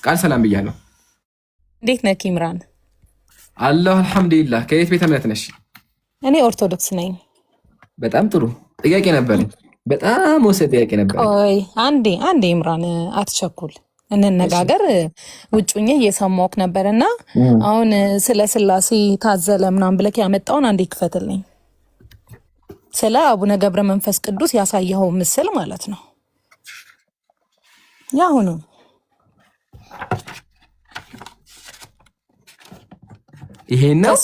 ቃል ሰላም ብያለሁ። እንዴት ነህ ኢምራን? አለሁ አልሐምዱሊላህ። ከየት ቤተ እምነት ነሽ? እኔ ኦርቶዶክስ ነኝ። በጣም ጥሩ ጥያቄ ነበረኝ። በጣም ወሰድ ጥያቄ ነበረኝ። ቆይ አንዴ ኢምራን አትቸኩል፣ እንነጋገር። ውጭኝ እየሰማሁህ ነበርና አሁን ስለ ስላሴ ታዘለ ምናምን ብለህ ያመጣውን አንዴ ክፈትልኝ። ስለ አቡነ ገብረ መንፈስ ቅዱስ ያሳየኸው ምስል ማለት ነው። ያሁኑ ይሄን ነው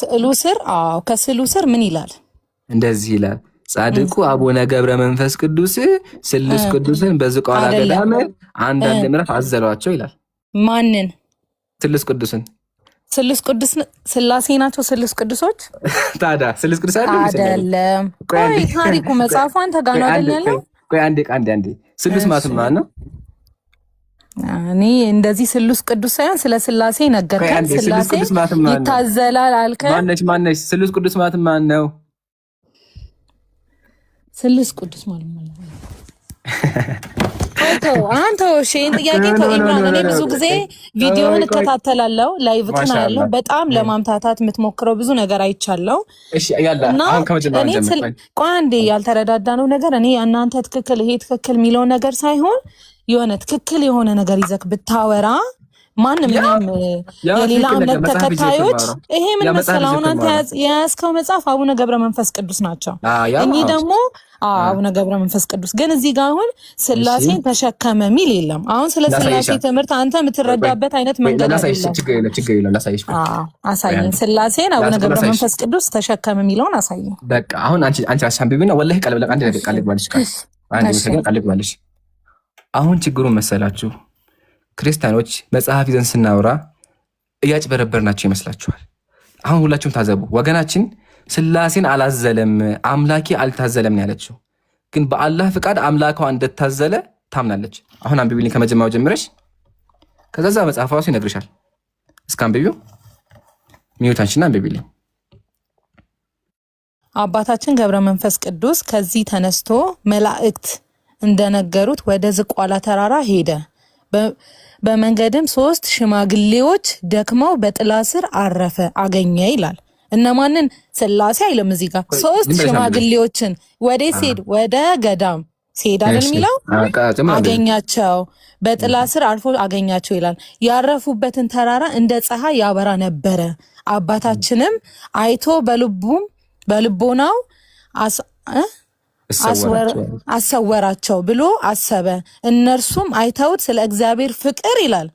ከስዕሉ ስር ምን ይላል? እንደዚህ ይላል። ጻድቁ አቡነ ገብረ መንፈስ ቅዱስ ስሉስ ቅዱስን በዝቋላ ገዳም አንዳንድ ምዕራፍ አዘሏቸው ይላል። ማንን? ስሉስ ቅዱስን። ስሉስ ቅዱስ ስላሴ ናቸው ስሉስ ቅዱሶች። ታዲያ ስሉስ ቅዱስ አይደለም። ቆይ ታሪኩ መጽሐፉ አንተ ጋር ነው አይደል ያለው? ቆይ አንዴ ስሉስ ማለት ማለት ነው። እኔ እንደዚህ ስሉስ ቅዱስ ሳይሆን ስለ ስላሴ ነገርከን። ስላሴ ይታዘላል አልከን። ማነች ስሉስ ቅዱስ ማለት ማን ነው? ስሉስ ቅዱስ ማለት አንተ እሺን ጥያቄ ኢምራን፣ እኔ ብዙ ጊዜ ቪዲዮውን እከታተላለሁ፣ ላይቭትን አያለሁ። በጣም ለማምታታት የምትሞክረው ብዙ ነገር አይቻለሁ። እሺ ያላ አሁን ከመጀመሪያው ጀምረን ቆይ አንዴ ያልተረዳዳነው ነገር እኔ እናንተ ትክክል ይሄ ትክክል የሚለው ነገር ሳይሆን የሆነ ትክክል የሆነ ነገር ይዘክ ብታወራ ማንም የሌላ እምነት ተከታዮች ይሄ ምን መሰለህ፣ አሁን አንተ የያዝከው መጽሐፍ አቡነ ገብረ መንፈስ ቅዱስ ናቸው። እኚህ ደግሞ አቡነ ገብረ መንፈስ ቅዱስ ግን እዚህ ጋር አሁን ስላሴን ተሸከመ የሚል የለም። አሁን ስለ ስላሴ ትምህርት አንተ የምትረዳበት አይነት መንገድ አይደለም። ችግር የለም ላሳይሽ። አሳየኝ። ስላሴን አቡነ ገብረ መንፈስ ቅዱስ ተሸከመ የሚለውን አሳየኝ። በቃ አሁን አንቺ አሻምቢቢና ወላሂ ቃል በቃ አንድ ነገር ቃል ልግባልሽ። ቃል ልግባልሽ። አሁን ችግሩን መሰላችሁ ክርስቲያኖች መጽሐፍ ይዘን ስናወራ እያጭበረበርናቸው ይመስላችኋል። አሁን ሁላችሁም ታዘቡ። ወገናችን ስላሴን አላዘለም፣ አምላኬ አልታዘለም ነው ያለችው። ግን በአላህ ፍቃድ አምላኳ እንደታዘለ ታምናለች። አሁን አንብቢልኝ ከመጀመሪያው ጀምረሽ፣ ከዛ መጽሐፍ ራሱ ይነግርሻል። እስከ አንብቢው ሚዩታንሽና አንብቢልኝ። አባታችን ገብረ መንፈስ ቅዱስ ከዚህ ተነስቶ መላእክት እንደነገሩት ወደ ዝቋላ ተራራ ሄደ። በመንገድም 3 ሽማግሌዎች ደክመው በጥላ ስር አረፈ አገኘ ይላል። እነማንን? ስላሴ አይልም እዚህ ጋር። 3 ሽማግሌዎችን ወዴት ሲሄድ? ወደ ገዳም ሲሄድ አይደል የሚለው? አገኛቸው፣ በጥላ ስር አርፎ አገኛቸው ይላል። ያረፉበትን ተራራ እንደ ፀሐይ ያበራ ነበረ። አባታችንም አይቶ በልቦናው አሰወራቸው ብሎ አሰበ። እነርሱም አይተውት ስለ እግዚአብሔር ፍቅር ይላል።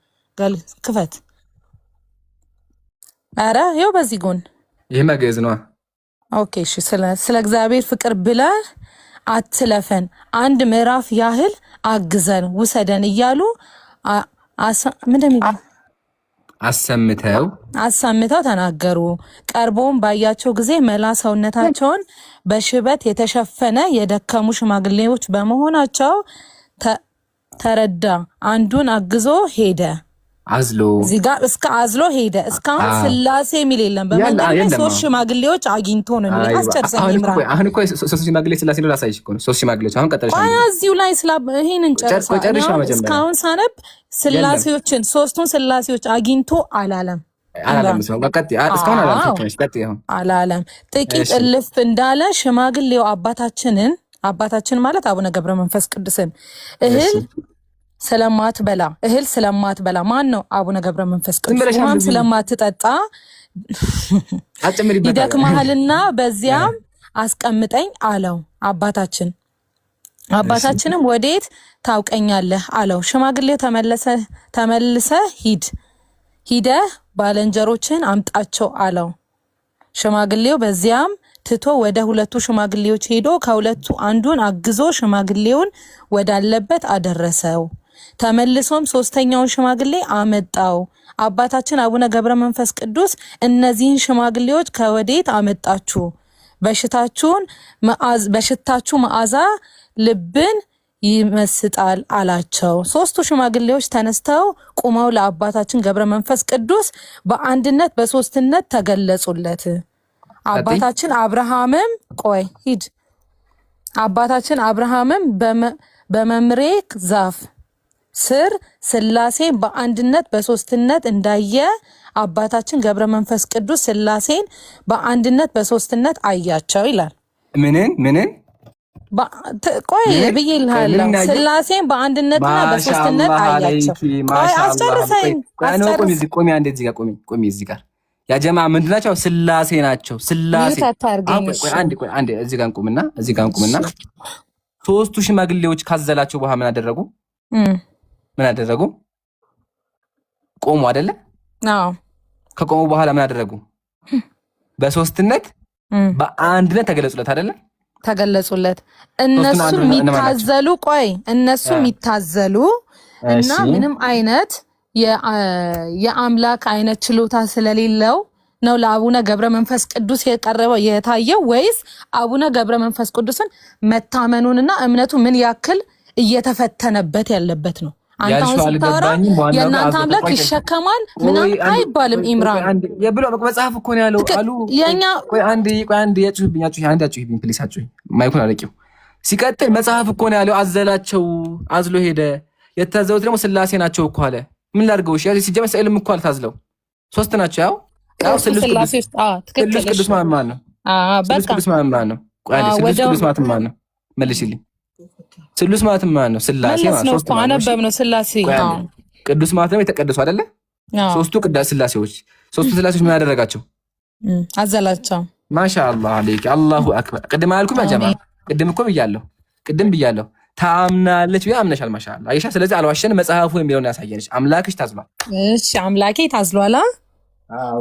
ክፈት። አረ ይኸው በዚህ ጎን ይሄ መገዝ ነው። ኦኬ እሺ። ስለ እግዚአብሔር ፍቅር ብለህ አትለፈን፣ አንድ ምዕራፍ ያህል አግዘን ውሰደን እያሉ አሰምተው ተናገሩ። ቀርቦም ባያቸው ጊዜ መላ ሰውነታቸውን በሽበት የተሸፈነ የደከሙ ሽማግሌዎች በመሆናቸው ተረዳ። አንዱን አግዞ ሄደ። እዚህ ጋር እስከ አዝሎ ሄደ። እስካሁን ስላሴ የሚል የለም። በመንገድ ላይ 3 ሽማግሌዎች አግኝቶ ነው የሚል አስጨርሰኝ። አሁን እኮ 3 ሽማግሌ ስላሴ ነው ላሳይሽ እኮ ነው። 3 ሽማግሌዎች አሁን ቀጥለሽ እዚሁ ላይ ይሄንን ጨርሰው እስካሁን ሳነብ ስላሴዎችን 3ቱን ስላሴዎች አግኝቶ አላለም። አላለም። ጥቂት እልፍ እንዳለ ሽማግሌው አባታችን ማለት አቡነ ገብረ መንፈስ ቅዱስን እህል ስለማትበላ ማን ነው? አቡነ ገብረ መንፈስ ቅዱስ ማም ስለማትጠጣ ይደክመሃልና በዚያም አስቀምጠኝ አለው። አባታችንም ወዴት ታውቀኛለህ አለው። ሽማግሌው ተመልሰህ ሂደህ ባልንጀሮችን አምጣቸው አለው። ሽማግሌው በዚያም ትቶ ወደ 2 ሽማግሌዎች ሄዶ ከሁለቱ አንዱን አግዞ ሽማግሌውን ወዳለበት አደረሰው። ተመልሶም 3ኛውን ሽማግሌ አመጣው። አባታችን አቡነ ገብረ መንፈስ ቅዱስ እነዚህን ሽማግሌዎች ከወዴት አመጣችሁ? በሽታችሁ መዓዛ ልብን ይመስጣል አላቸው። 3ቱ ሽማግሌዎች ተነስተው ቁመው ለአባታችን ገብረ መንፈስ ቅዱስ በአንድነት በሶስትነት ተገለጹለት። አባታችን አብርሃምም በመምሬ ዛፍ ስር ሥላሴን በአንድነት በሶስትነት እንዳየ አባታችን ገብረ መንፈስ ቅዱስ ሥላሴን በአንድነት በሶስትነት አያቸው ይላል። ምንን ቆይ ብዬልሃለሁ። ሥላሴን በአንድነትና በሶስትነት አያቸው። ቆይ አስጨርሰኝ። ቆሚ አንዴ እዚህ ጋር ቆሚ እዚህ ጋር ያ ጀማ ምንድን ናቸው? ሥላሴ ናቸው። ሥላሴ አንዴ እዚህ ጋር እንቁምና ሶስቱ ሽማግሌዎች ካዘላቸው በኋላ ምን አደረጉ? ቆሙ አይደለ? አዎ። ከቆሙ በኋላ ምን አደረጉ? በሶስትነት በአንድነት ተገለጹለት አይደለ? ተገለጹለት። እነሱ የሚታዘሉ እና ምንም አይነት የአምላክ አይነት ችሎታ ስለሌለው ነው ለአቡነ ገብረ መንፈስ ቅዱስ የታየው ወይስ አቡነ ገብረ መንፈስ ቅዱስን መታመኑንና እምነቱ ምን ያክል እየተፈተነበት ያለበት ነው? አንተ አሁን ስታወራ የእናንተ አምላክ ይሸከማል ምናምን አይባልም። ኢምራን የብሎ መጽሐፍ እኮ ነው ያለው አሉ። ቆይ አንዴ ያጩህብኝ ፕሊስ አጩኝ። ማይኩን አለቂው። ሲቀጥል መጽሐፍ እኮ ነው ያለው አዝሎ ሄደ። የታዘሉት ደግሞ ሥላሴ ናቸው እኮ አለ። ምን ላድርገው? እሺ ሲጀመር ስዕልም እኮ አልታዝለው ሶስት ናቸው። ያው ስሉስ ቅዱስ ማን ነው? ስሉስ ቅዱስ ማን ነው? ስሉስ ቅዱስ ማን ነው? መልሽልኝ። ስሉስ ማለት ማን ነው? ሥላሴ ማለት ሶስት ነው። አነበብነው ሥላሴ ቅዱስ ማለት ነው የተቀደሱ አይደለ? ሶስቱ ቅዱስ ሥላሴዎች ምን ያደረጋቸው? አዘላቸው። ማሻአላህ አለይክ አላሁ አክበር። ቅድም አልኩም ያ ጀማ ቅድም ብያለሁ ታምናለች ወይ አምነሻል? ማሻአላህ አይሻ። ስለዚህ አልዋሸን። መጽሐፉ የሚለውን ያሳየንሽ አምላክሽ ታዝሏል። እሺ አምላኬ ታዝሏል።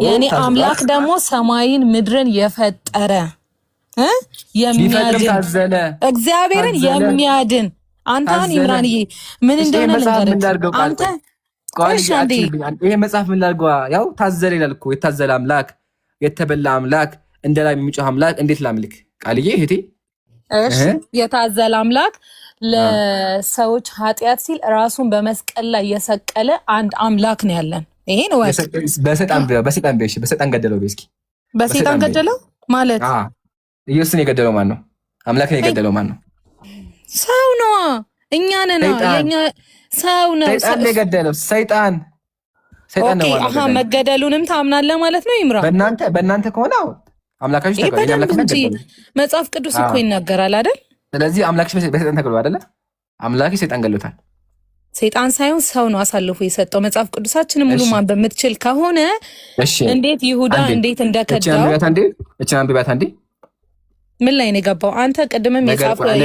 የኔ አምላክ ደግሞ ሰማይን ምድርን የፈጠረ የሚያድን እግዚአብሔርን የሚያድን አንተን ኢምራንዬ ምን እንደሆነ ልንገርህ። አንተ ይሄ መጽሐፍ ምን ላድርገው? ያው ታዘለ ይላል እኮ። የታዘለ አምላክ፣ የተበላ አምላክ፣ እንደላይ የሚጮህ አምላክ እንዴት ላምልክ? ቃልዬ እህቴ እሺ የታዘለ አምላክ ለሰዎች ኃጢአት ሲል ራሱን በመስቀል ላይ የሰቀለ አንድ አምላክ ነው ያለን። ይሄን ወይ በሰይጣን ገደለው። እስኪ በሰይጣን ገደለው ማለት ኢየሱስን የገደለው ማን ነው? አምላክን የገደለው ማን ነው? ሰው ነው። እኛ ነን። የኛ ሰው ነው። ሰይጣን የገደለው ሰይጣን ነው ማለት ነው። መገደሉንም ታምናለህ ማለት ነው ይምራ። በእናንተ ከሆነ አምላካችሁ ተገደለ። መጽሐፍ ቅዱስ እኮ ይናገራል አይደል? ስለዚህ አምላክሽ በሰይጣን ተገድሏል አይደለ? አምላክሽ ሰይጣን ገድሎታል። ሰይጣን ሳይሆን ሰው ነው አሳልፎ የሰጠው። መጽሐፍ ቅዱሳችንን ሙሉ ማንበብ የምትችል ከሆነ እንዴት ይሁዳ እንዴት እንደከዳው እቺን አንብቢያት አንዴ። ምን ላይ ነው የገባው? አንተ ቅድምም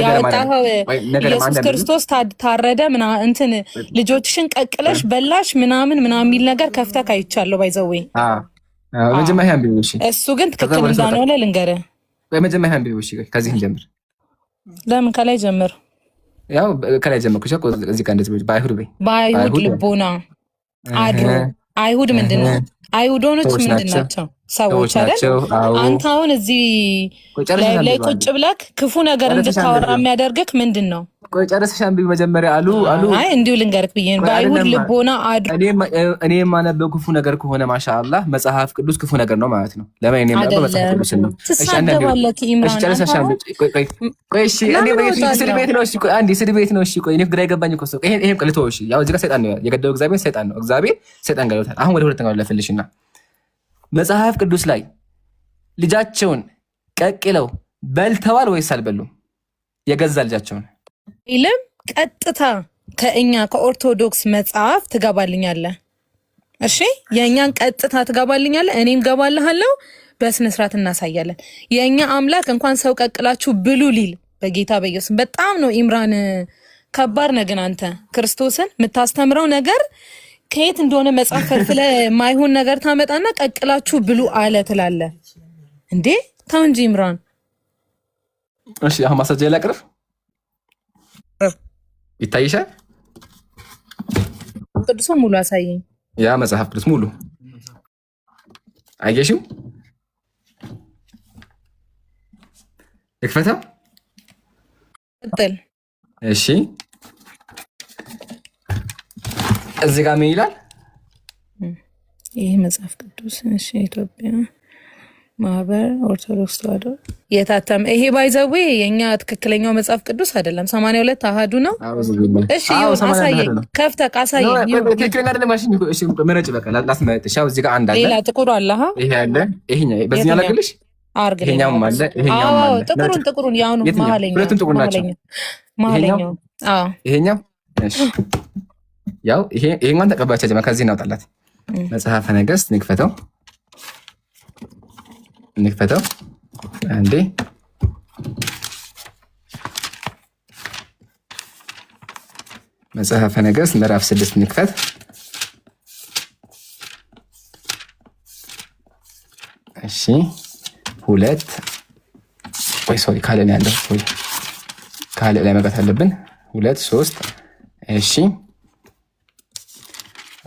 ያወጣኸው ኢየሱስ ክርስቶስ ታረደ እንትን ልጆችሽን ቀቅለሽ በላሽ ምናምን የሚል ነገር ከፍተህ አይቻለሁ። ባይዘዌ መጀመሪያ አንብቢ። እሱ ግን ትክክል እንዳልሆነ ልንገርህ። በመጀመሪያ አንብቢ። ከዚህ እንጀምር። ለምን ከላይ ጀምር? ያው ከላይ ጀመርኩ። እዚህ ጋር እንደዚህ በአይሁድ ልቦና አድሮ አይሁድ ምንድን ነው? አይሁዶኖች ምንድን ናቸው? ሰዎች አይደል? አንተ አሁን እዚህ ላይ ቁጭ ብለክ ክፉ ነገር እንድታወራ የሚያደርግክ ምንድን ነው? ቆይ ጨርሰሽ አንብቢ መጀመሪያ አሉ። አይ እንዲሁ ልንገርክ ብዬ ነው። በአይሁድ ልቦና አድሮ እኔ የማነበው ክፉ ነገር ከሆነ ማሻአላህ መጽሐፍ ቅዱስ ክፉ ነገር ነው ማለት ነው። ለምን እኔ የማነበው መጽሐፍ ቅዱስ ነው? ትሳደባለህ ኢምራን። እሺ ጨርሰሽ አንብቢ። ቆይ እሺ እኔ ስድብ ቤት ነው። እሺ ቆይ አንዴ ስድብ ቤት ነው። እሺ ቆይ እኔ ግራ የገባኝ እኮ ሰው ይሄን ልተወው። እሺ ያው እዚህ ጋር ሰይጣን ነው የገደለው። እግዚአብሔር ሰይጣን ነው። እግዚአብሔር ሰይጣን ገደሉታል። አሁን ወደ ሁለተኛው ለፈልሽና መጽሐፍ ቅዱስ ላይ ልጃቸውን ቀቅለው በልተዋል ወይስ አልበሉም? የገዛ ልጃቸውን ይልም ቀጥታ ከእኛ ከኦርቶዶክስ መጽሐፍ ትገባልኛለህ። እሺ የእኛን ቀጥታ ትገባልኛለህ፣ እኔም ገባልሃለሁ። በስነ ስርዓት እናሳያለን። የእኛ አምላክ እንኳን ሰው ቀቅላችሁ ብሉ ሊል በጌታ በኢየሱስ በጣም ነው። ኢምራን ከባድ ነህ ግን አንተ ክርስቶስን የምታስተምረው ነገር ከየት እንደሆነ መጽሐፍ ፈልፍለ ማይሆን ነገር ታመጣና ቀቅላችሁ ብሉ አለ ትላለህ እንዴ? ተው እንጂ ኢምራን። እሺ አሁን ማሳጀ ላቅርብ ይታይሻል። ቅዱሱን ሙሉ አሳየኝ። ያ መጽሐፍ ቅዱስ ሙሉ አየሽው? ይክፈታ። ቀጥል። እሺ እዚህ ጋር ምን ይላል? ይሄ መጽሐፍ ቅዱስ እሺ ኢትዮጵያ ማህበር ኦርቶዶክስ ተዋሕዶ የታተመ ይሄ ባይዘዌ የኛ ትክክለኛው መጽሐፍ ቅዱስ አይደለም። 82 አሃዱ ነው። እሺ ይሁን፣ አሳየኝ፣ ከፍተህ አሳየኝ። ትክክለኛ አይደለም። እሺ መረጭ፣ በቃ ላስመጥሽ። ያው እዚህ ጋር አንድ አለ፣ ሌላ ጥቁር አለ። ይሄ አለ፣ ይሄኛው በዚህኛው ላግልሽ፣ ይሄኛውም አለ፣ ይሄኛውም አለ። ጥቁሩን ያው ነው። መሀለኛው፣ ሁለቱም ጥቁር ናቸው። መሀለኛው፣ አዎ ይሄኛው። እሺ ያው ይሄኛውን ተቀባቻ ጀማ፣ ከዚህ እናውጣላት። መጽሐፈ ነገሥት እንክፈተው አንዴ። መጽሐፈ ነገሥት ምዕራፍ 6 እንክፈት። እሺ 2 ሶሪ ካለ ነው ያለው። ካለ ላይ መግባት አለብን። 2 3 እሺ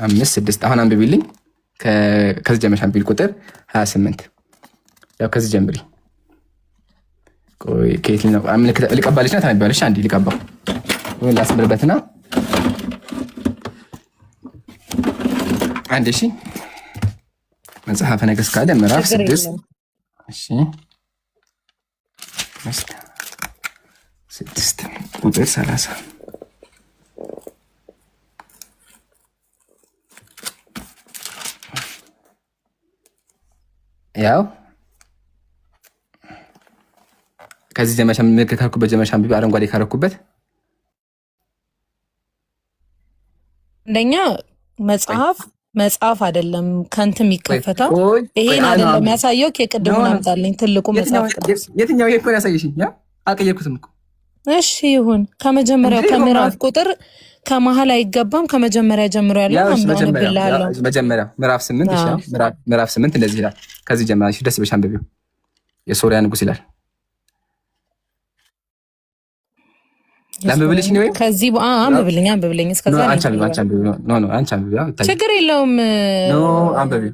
5 6 አሁን አንብቢልኝ። ከዚህ ጀምረሽ አንብቢል ቁጥር 28 ያው ከዚህ ጀምሪ። ቆይ ከየት ነው ልቀባልሽ? ና ታነቢያለሽ። አንዴ ልቀባው ወይ ላስምርበትና አንዴ። እሺ መጽሐፈ ነገሥት ካለ ምዕራፍ 6 እሺ 6 ቁጥር 30 ያው ከዚህ ጀመሻ ምልክት ካልኩበት ጀመሻ አንብቢ። አረንጓዴ ካረኩበት አንደኛ መጽሐፍ አይደለም ከንትም የሚከፈተው ይሄን አይደለም የሚያሳየው። ከቅድሙን አምጣልኝ ትልቁ መጽሐፍ ቅዱስ። የትኛው ይሄ እኮ ያሳየሽኝ? ያ አልቀየርኩትም እኮ። እሺ ይሁን። ከመጀመሪያው ከምዕራፍ ቁጥር ከመሀል አይገባም። ከመጀመሪያ ጀምሮ ያለው መጀመሪያ ምዕራፍ 8 እሺ፣ ምዕራፍ 8 እንደዚህ ይላል። ከዚህ ጀምራሽ ደስ ብለሽ አንብቢው። የሶሪያ ንጉስ ይላል። ለምብልሽ ነው ከዚህ አንብብልኝ። እስከዛ ችግር የለውም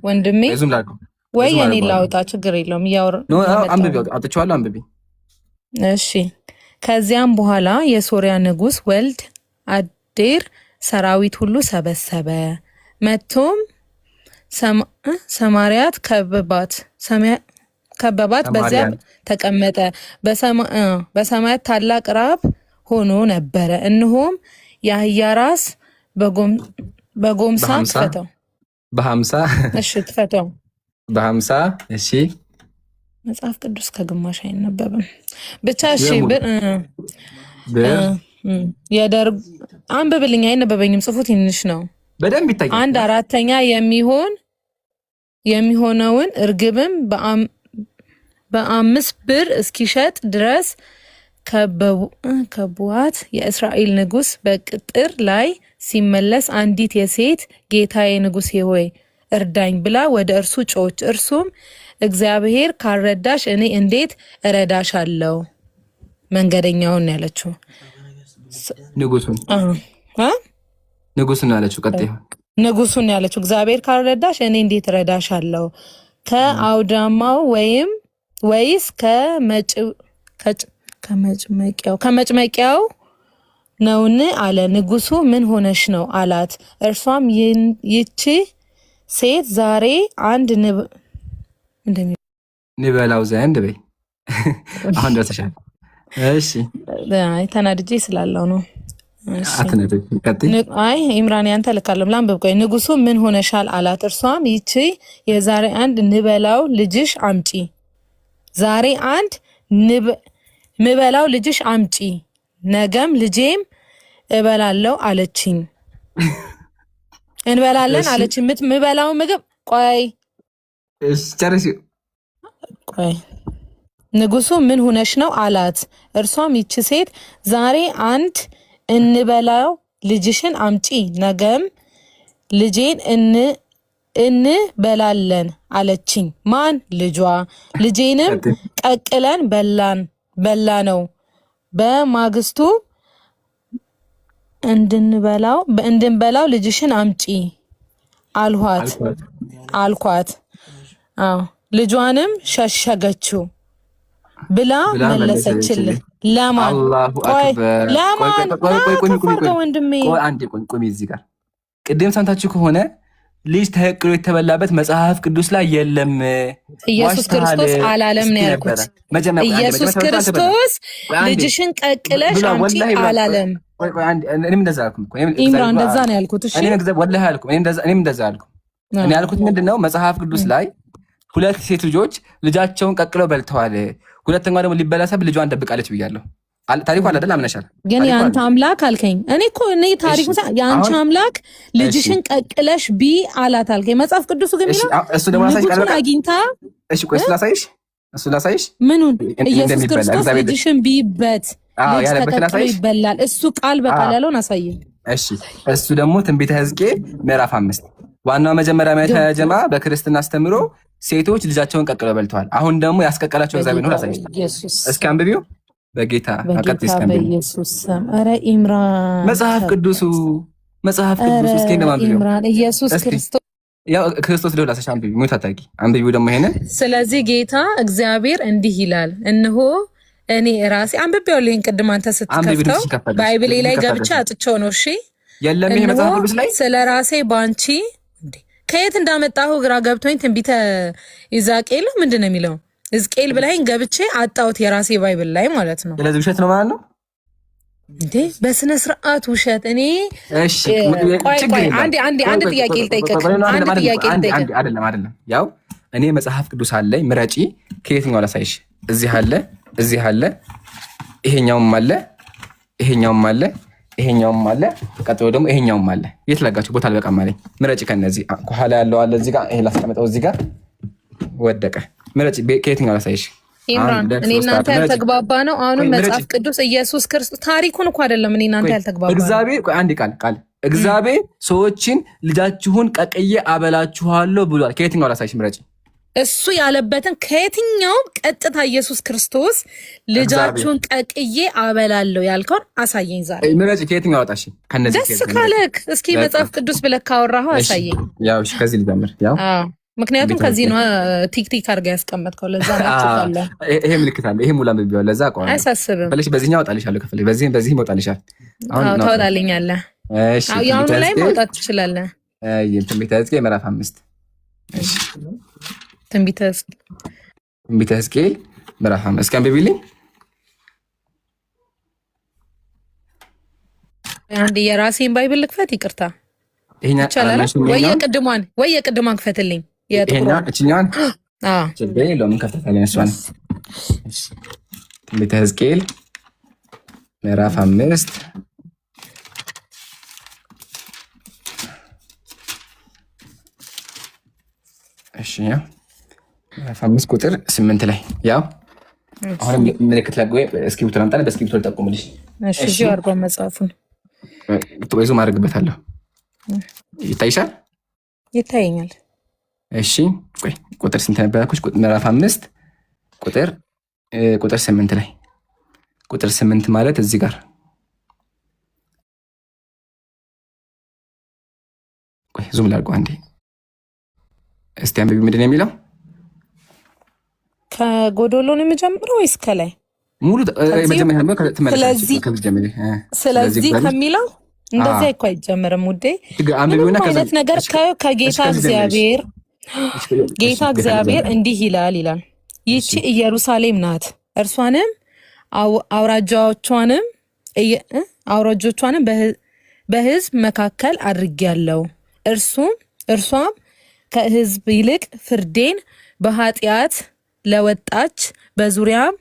ወንድሜ፣ ወይ እኔ ላውጣ፣ ችግር የለውም። አውጥቼዋለሁ፣ አንብቢ። እሺ ከዚያም በኋላ የሶሪያ ንጉስ ወልድ አዴር ሰራዊት ሁሉ ሰበሰበ፣ መጥቶም ሰማርያት ከበባት፣ በዚያ ተቀመጠ። በሰማያት ታላቅ ራብ ሆኖ ነበረ። እነሆም የአህያ ራስ በጎምሳ ትፈተው በ50 እሺ ትፈተው በ50 እሺ። መጽሐፍ ቅዱስ ከግማሽ አይነበብም ብቻ እሺ። አንብብልኝ። አይነበበኝም፣ ጽፉ ትንሽ ነው። በደንብ ይታያል። 1/4 የሚሆነውን እርግብም በ5 ብር እስኪሸጥ ድረስ ከቡዋት። የእስራኤል ንጉስ በቅጥር ላይ ሲመለስ አንዲት የሴት ጌታዬ ንጉሴ ሆይ እርዳኝ ብላ ወደ እርሱ ጮች። እርሱም እግዚአብሔር ካልረዳሽ እኔ እንዴት እረዳሻለሁ? መንገደኛውን ያለችው ንጉሱን ያለችው ቀጥታ ንጉሱን ያለችው እግዚአብሔር ካልረዳሽ እኔ እንዴት እረዳሻለሁ? ከአውዳማው ወይስ ከመጭመቂያው ነውን አለ። ንጉሱ ምን ሆነሽ ነው አላት። እርሷም ይቺ ሴት ዛሬ አንድ ንበላው ዘንድ በይ። አሁን ደርሰሻል። እሺ ተናድጄ ስላለው ነው። አይ ኢምራን ያንተ ልካለሁ ላንብብ። ቆይ ንጉሱ ምን ሆነሻል አላት። እርሷም ይቺ የዛሬ አንድ ንበላው ልጅሽ አምጪ፣ ዛሬ አንድ ምበላው ልጅሽ አምጪ፣ ነገም ልጄም እበላለው አለችኝ። እንበላለን አለችኝ። ምበላው ምግብ ቆይ ንጉሱ ምን ሆነሽ ነው አላት። እርሷም ይቺ ሴት ዛሬ አንድ እንበላው ልጅሽን አምጪ፣ ነገም ልጄን እንበላለን አለችኝ። ማን? ልጇ። ልጄንም ቀቅለን በላ ነው። በማግስቱ እንድንበላው ልጅሽን አምጪ አልኳት። ልጇንም ሸሸገችው ብላ መለሰችልህ። ለማን ወንድሜ? ቆይ እዚህ ጋር ቅድም ሰምታችሁ ከሆነ ልጅ ተቀቅሎ የተበላበት መጽሐፍ ቅዱስ ላይ የለም። ኢየሱስ ክርስቶስ አላለም ነው ያልኩት። ኢየሱስ ክርስቶስ ልጅሽን ቀቅለሽ አምጪ አላለም። እኔም እንደዛ አልኩም እኮ ኢምራን፣ እንደዛ ነው ያልኩት። እሺ ወላሂ አልኩም። እኔም እንደዛ አልኩም። እኔ ያልኩት ምንድነው መጽሐፍ ቅዱስ ላይ 2 ሴት ልጆች ልጃቸውን ቀቅለው በልተዋል፣ ሁለተኛዋ ደግሞ ሊበላሰብ ልጇን ደብቃለች ብያለሁ። ታሪኩ አለ አይደል? አምነሻል። ግን የአንተ አምላክ አልከኝ። እኔ እኮ ታሪኩ የአንቺ አምላክ ልጅሽን ቀቅለሽ ቢ አላት አልከኝ። መጽሐፍ ቅዱሱ ግን የሚለው እሱ ደግሞ ንጉሱን አግኝታ እሺ፣ ቆይ እሱ ላሳይሽ ምኑን ኢየሱስ ክርስቶስ ልጅሽን ቢበት ልጅ ተቀቅሎ ይበላል። እሱ ቃል በቃል ያለውን አሳየኝ። እሺ፣ እሱ ደግሞ ትንቢተ ሕዝቅኤል ምዕራፍ 5 ዋናው መጀመሪያ ጀማ በክርስትና አስተምሮ ሴቶች ልጃቸውን ቀቅለው በልተዋል። አሁን ደግሞ ያስቀቀላቸው እግዚአብሔር ነው። ላሳይሽ እስኪ አንብቢው በጌታ አቀጥስ በኢየሱስ ስም። ኧረ ኢምራን መጽሐፍ ቅዱስ እስኪ እንደማንብቢው ኢምራን ኢየሱስ ክርስቶስ ያው ክርስቶስ ደውላ ሰሽ አንብቢው ሞት አታቂ አንብቢው ደግሞ ይሄንን። ስለዚህ ጌታ እግዚአብሔር እንዲህ ይላል፣ እነሆ እኔ ራሴ አንብቤው ልኝ ቅድም አንተ ስትከፍተው ባይብሌ ላይ ገብቼ አጥቼው ነው። እሺ የለም ይሄ መጽሐፍ ቅዱስ ላይ ስለ ራሴ ባንቺ ከየት እንዳመጣሁ ግራ ገብቶኝ ትንቢተ ሕዝቅኤል ምንድን ነው የሚለው ሕዝቅኤል ብላኝ ገብቼ አጣሁት የራሴ ባይብል ላይ ማለት ነው። ስለዚህ ውሸት ነው ማለት ነው እንዴ? በስነ ስርዓት ውሸት። እኔ እሺ አንድ ጥያቄ ልጠይቅህ። አይደለም ያው እኔ መጽሐፍ ቅዱስ አለኝ ምረጪ፣ ከየትኛው ላሳይሽ? እዚህ አለ፣ ይሄኛውም አለ፣ ይሄኛውም አለ፣ ቀጥሎ ደግሞ ይሄኛውም አለ። የት ላጋችሁ? ቦታ አልበቃም አለኝ። ምረጪ ከነዚህ ከኋላ ያለው አለ እዚህ ጋር፣ ይሄ ላስቀምጠው እዚህ ጋር ወደቀ። ምረጪ ከየትኛው ላሳይሽ? ኢምራን እኔ እናንተ ያልተግባባ ነው። አሁንም መጽሐፍ ቅዱስ ኢየሱስ ክርስቶስ ታሪኩን እኮ አይደለም እኔ እናንተ ያልተግባባ ነው። እግዚአብሔር አንድ ቃል እግዚአብሔር ሰዎችን ልጃችሁን ቀቅዬ አበላችኋለሁ ብሏል። ከየትኛው ላሳይሽ? ምረጪ። እሱ ያለበትን ከየትኛውም ቀጥታ ኢየሱስ ክርስቶስ ልጃችሁን ቀቅዬ አበላለሁ ያልከውን አሳየኝ ዛሬ። ምረጪ ከየትኛው አወጣሽ? ከነዚህ ደስ ካለክ እስኪ መጽሐፍ ቅዱስ ብለህ ካወራኸው አሳየኝ። ያው እሺ ከዚህ ልጀምር። ያው ምክንያቱም ከዚህ ነው ቲክቲክ አድርገህ ያስቀመጥከው። ለዛ ነው ይሄ ምልክት አለ። ይሄ ሙላ ምብየው ለዛ አቋም አያሳስብም። ፈለሽ በዚህኛው አወጣልሻለሁ። ከፈለሽ በዚህ ይወጣልሻል። አሁን ታወጣልኛለህ። እሺ ያው ላይ ማውጣት ትችላለህ። ትንቢተ ሕዝቅኤል ምዕራፍ 5 እሺ ትንቢተ ሕዝቅኤል ምዕራፍ 5 እስኪ አንብቢልኝ። አንድ የራሴን ባይብል ልክፈት። ይቅርታ ይሄኛ ይቻላል ወይ የቅድሟን ክፈትልኝ። እችኛዋን ችግር የለውም እንከፍታለን። እሷን ትንቢተ ሕዝቅኤል ምዕራፍ 5 እሺ ምዕራፍ 5 ቁጥር 8 ላይ ያው አሁንም ምልክት ላይ እስክሪብቶ ላምጣልህ፣ በእስክሪብቶ ልጠቁምልሽ። እሺ አርባ መጽሐፉን ብዙ ማድረግበታለሁ። ይታይሻል? ይታየኛል። እሺ ቆይ ቁጥር ስንት ነበር ያልኩሽ? ምዕራፍ 5 ቁጥር 8 ላይ ቁጥር 8 ማለት እዚህ ጋር ቆይ ዙም ላድርገው አንዴ። እስቲ አንብቢ። ምንድን ነው የሚለው? ከጎዶሎ ነው የምጀምረው ወይስ ከላይ ሙሉ መጀመሪያ ነው? ስለዚህ ከሚለው እንደዚህ እኮ አይጀምርም ውዴ። አይነት ነገር ከጌታ እግዚአብሔር እንዲህ ይላል ይቺ ኢየሩሳሌም ናት፣ እርሷንም አውራጆቿንም በሕዝብ መካከል አድርጌያለሁ። እርሷም ከሕዝብ ይልቅ ፍርዴን በኃጢአት ለወጣች በዙሪያም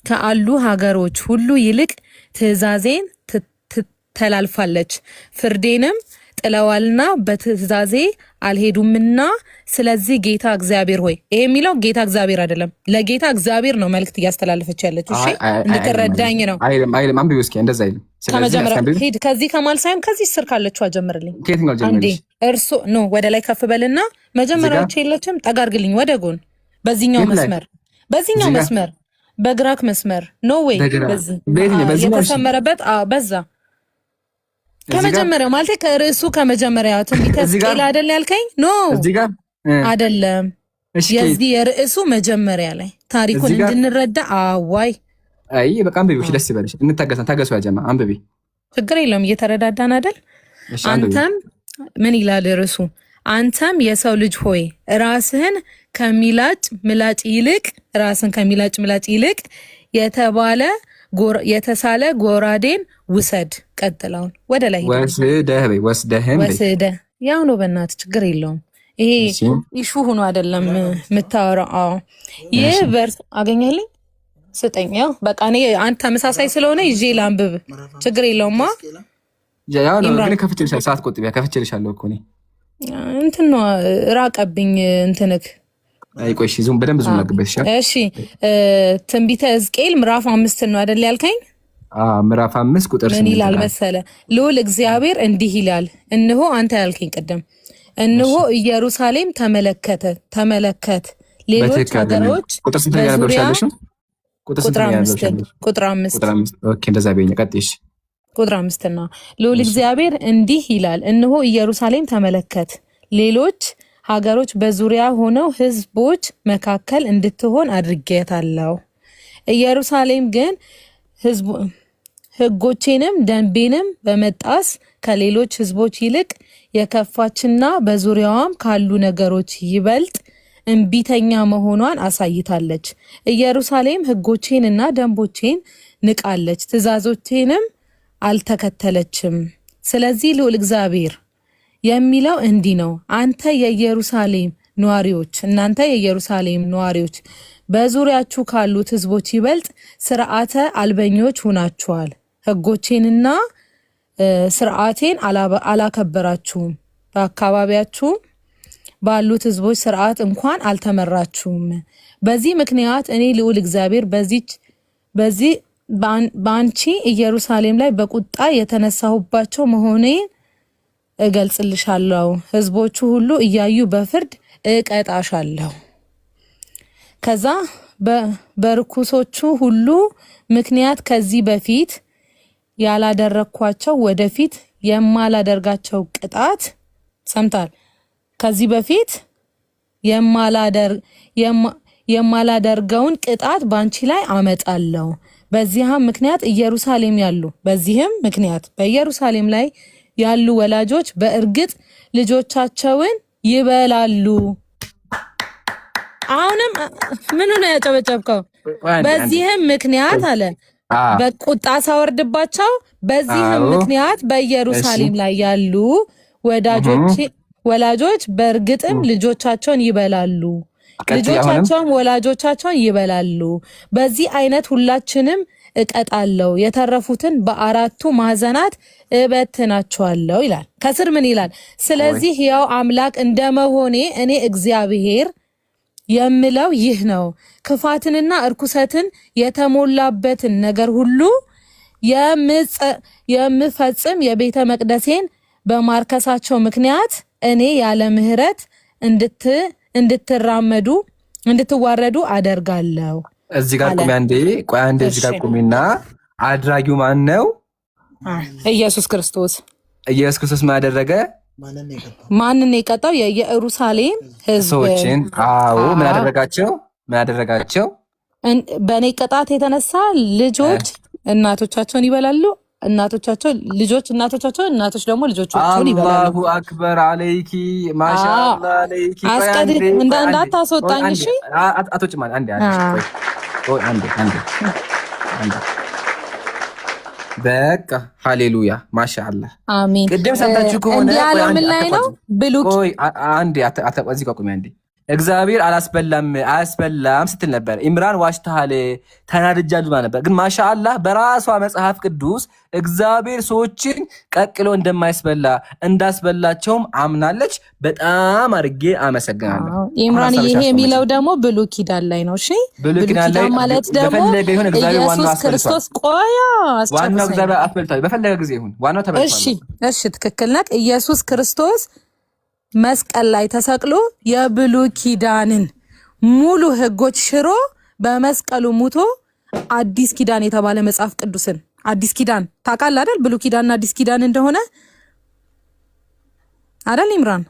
ካሉ ሀገሮች ሁሉ ይልቅ ትእዛዜን ተላልፋለች። ፍርዴንም ጥለዋልና በትእዛዜ አልሄዱምና። ስለዚህ ጌታ እግዚአብሔር ሆይ፣ ይሄ የሚለው ጌታ እግዚአብሔር አይደለም፣ ለጌታ እግዚአብሔር ነው መልእክት እያስተላለፈች ያለችው። እሺ እንድትረዳኝ ነው። አይልም አንብቢ እስኪ። እንደዛ አይልም። ከመጀመሪያ ሄድ ከዚህ ከማል ሳይሆን ከዚህ ስር ካለችው አጀምርልኝ። አንዴ እርሶ ኖ ወደ ላይ ከፍ በልና መጀመሪያዎች የለችም። ጠጋ አድርግልኝ ወደ ጎን። በዚህኛው መስመር በግራክ መስመር ኖ ወይ በዚህ የተሰመረበት በዛ ከመጀመሪያው ማለት ከርዕሱ ከመጀመሪያው ትንቢተ ሕዝቅኤል አይደል ያልከኝ? ኖ አይደለም። የዚህ የርዕሱ መጀመሪያ ላይ ታሪኩን እንድንረዳ አዋይ በቃ አንብቢ። ደስ ይበልሽ። ታገሱ ያጀማ አንብቢ። ችግር የለውም እየተረዳዳን አይደል? አንተም ምን ይላል ርዕሱ? አንተም የሰው ልጅ ሆይ ራስን ከሚላጭ ምላጭ ይልቅ የተሳለ ጎራዴን ውሰድ። ቀጥላውን ወደ ላይ ወስደህ ያው ነው። በእናትህ ችግር የለውም። ይሄ ኢሹ ሆኖ አይደለም የምታወራው። ይህ ቨርስ አገኘህልኝ ስጠኝ። ያው በቃ እኔ አንተ ተመሳሳይ ስለሆነ ይዤ ላንብብ። ችግር የለውማ። ያው ነው ግን ከፍቼልሻለሁ። ሰዓት ቆጥቢያ ከፍቼልሻለሁ እኮ እኔ እንትን ነው ራቀብኝ እንትንክ። አይ ቆይ እሺ፣ ዙም በደንብ ዙም ላግበት። እሺ ትንቢተ ሕዝቅኤል ምዕራፍ 5 ነው አይደል ያልከኝ? ምዕራፍ 5 ቁጥር 8 ምን ይላል መሰለ? ልዑል እግዚአብሔር እንዲህ ይላል፣ እነሆ አንተ ያልከኝ ቀደም፣ እነሆ ኢየሩሳሌም ተመለከት ሌሎች ሀገሮች ቁጥር 8 ላይ ያነበርሻለሽ ነው? ቁጥር 5 ኦኬ፣ እንደዛ በይኝ። ቀጥይሽ ቁጥር 5 ነው። ልዑል እግዚአብሔር እንዲህ ይላል፣ እነሆ ኢየሩሳሌም ተመለከት ሌሎች ሀገሮች በዙሪያ ሆነው ህዝቦች መካከል እንድትሆን አድርጌታለሁ። ኢየሩሳሌም ግን ህጎቼንም ደንቤንም በመጣስ ከሌሎች ህዝቦች ይልቅ የከፋችና በዙሪያዋም ካሉ ነገሮች ይበልጥ እምቢተኛ መሆኗን አሳይታለች። ኢየሩሳሌም ህጎቼንና ደንቦቼን ንቃለች፣ ትእዛዞቼንም አልተከተለችም። ስለዚህ ልዑል እግዚአብሔር የሚለው እንዲህ ነው፣ እናንተ የኢየሩሳሌም ነዋሪዎች በዙሪያችሁ ካሉት ህዝቦች ይበልጥ ስርዓተ አልበኞች ሆናችኋል። ህጎቼንና ስርዓቴን አላከበራችሁም። በአካባቢያችሁ ባሉት ህዝቦች ስርዓት እንኳን አልተመራችሁም። በዚህ ምክንያት እኔ ልዑል እግዚአብሔር በአንቺ ኢየሩሳሌም ላይ በቁጣ የተነሳሁባቸው መሆኔን እገልጽልሻለሁ። ህዝቦቹ ሁሉ እያዩ በፍርድ እቀጣሻለሁ። ከዛ በርኩሶቹ ሁሉ ምክንያት ከዚህ በፊት ያላደረኳቸው ወደፊት የማላደርጋቸው ቅጣት ሰምታል። ከዚህ በፊት የማላደርገውን ቅጣት ባንቺ ላይ አመጣለሁ። በዚህም ምክንያት በኢየሩሳሌም ላይ ያሉ ወላጆች በእርግጥ ልጆቻቸውን ይበላሉ። አሁንም ምኑ ነው ያጨበጨብከው? በዚህም ምክንያት አለ በቁጣ ሳወርድባቸው፣ በዚህም ምክንያት በኢየሩሳሌም ላይ ያሉ ወላጆች በእርግጥም ልጆቻቸውን ይበላሉ፣ ልጆቻቸውም ወላጆቻቸውን ይበላሉ። በዚህ አይነት ሁላችንም እቀጣለሁ፣ የተረፉትን በአራቱ ማዕዘናት እበትናቸዋለሁ ይላል። ከስር ምን ይላል? ስለዚህ ያው አምላክ እንደመሆኔ እኔ እግዚአብሔር የምለው ይህ ነው፣ ክፋትንና እርኩሰትን የተሞላበትን ነገር ሁሉ የምፈጽም የቤተ መቅደሴን በማርከሳቸው ምክንያት እኔ ያለ ምሕረት እንድትዋረዱ አደርጋለሁ። እዚህ ጋር ቁሚ አንዴ፣ ቆይ አንዴ፣ እዚህ ጋር ቁሚና አድራጊው ማን ነው? ኢየሱስ ክርስቶስ። ኢየሱስ ክርስቶስ ምን አደረገ? ማንን የቀጣው? የኢየሩሳሌም ህዝቦችን። አዎ፣ ምን አደረጋቸው? በእኔ ቅጣት የተነሳ ልጆች እናቶቻቸውን ይበላሉ፣ ልጆች እናቶች ደግሞ ልጆቻቸውን ይበላሉ። አላሁ አክበር አለይኪ ማሻአላ አለይኪ። እንዳታስወጣኝ እሺ። አቶች ማን አንዴ በቃ ሃሌሉያ ማሻአላ አሜን። ቅድም ሰምታችሁ ከሆነ ምን ላይ ነው ብሉክ? አንዴ እዚህ ጋር ቁሚ አንዴ። እግዚአብሔር አያስበላም ስትል ነበር። ኢምራን ዋሽተሃል፣ ተናድጃሉ ነበር። ግን ማሻአላህ በራሷ መጽሐፍ ቅዱስ እግዚአብሔር ሰዎችን ቀቅሎ እንደማያስበላ እንዳስበላቸውም አምናለች። በጣም አድርጌ አመሰግናለሁ ኢምራን። ይሄ የሚለው ደግሞ ብሉይ ኪዳን ላይ ነው። እሺ ብሉይ ኪዳን ማለት ደግሞ ኢየሱስ ክርስቶስ ዋናው እግዚአብሔር አስበልቷል። በፈለገ ጊዜ ይሁን ዋናው ተበልቷል። እሺ ትክክል ነህ። ኢየሱስ ክርስቶስ መስቀል ላይ ተሰቅሎ የብሉይ ኪዳንን ሙሉ ህጎች ሽሮ በመስቀሉ ሙቶ አዲስ ኪዳን የተባለ መጽሐፍ ቅዱስን አዲስ ኪዳን ታውቃለህ አይደል? ብሉይ ኪዳንና አዲስ ኪዳን እንደሆነ አይደል ኢምራን?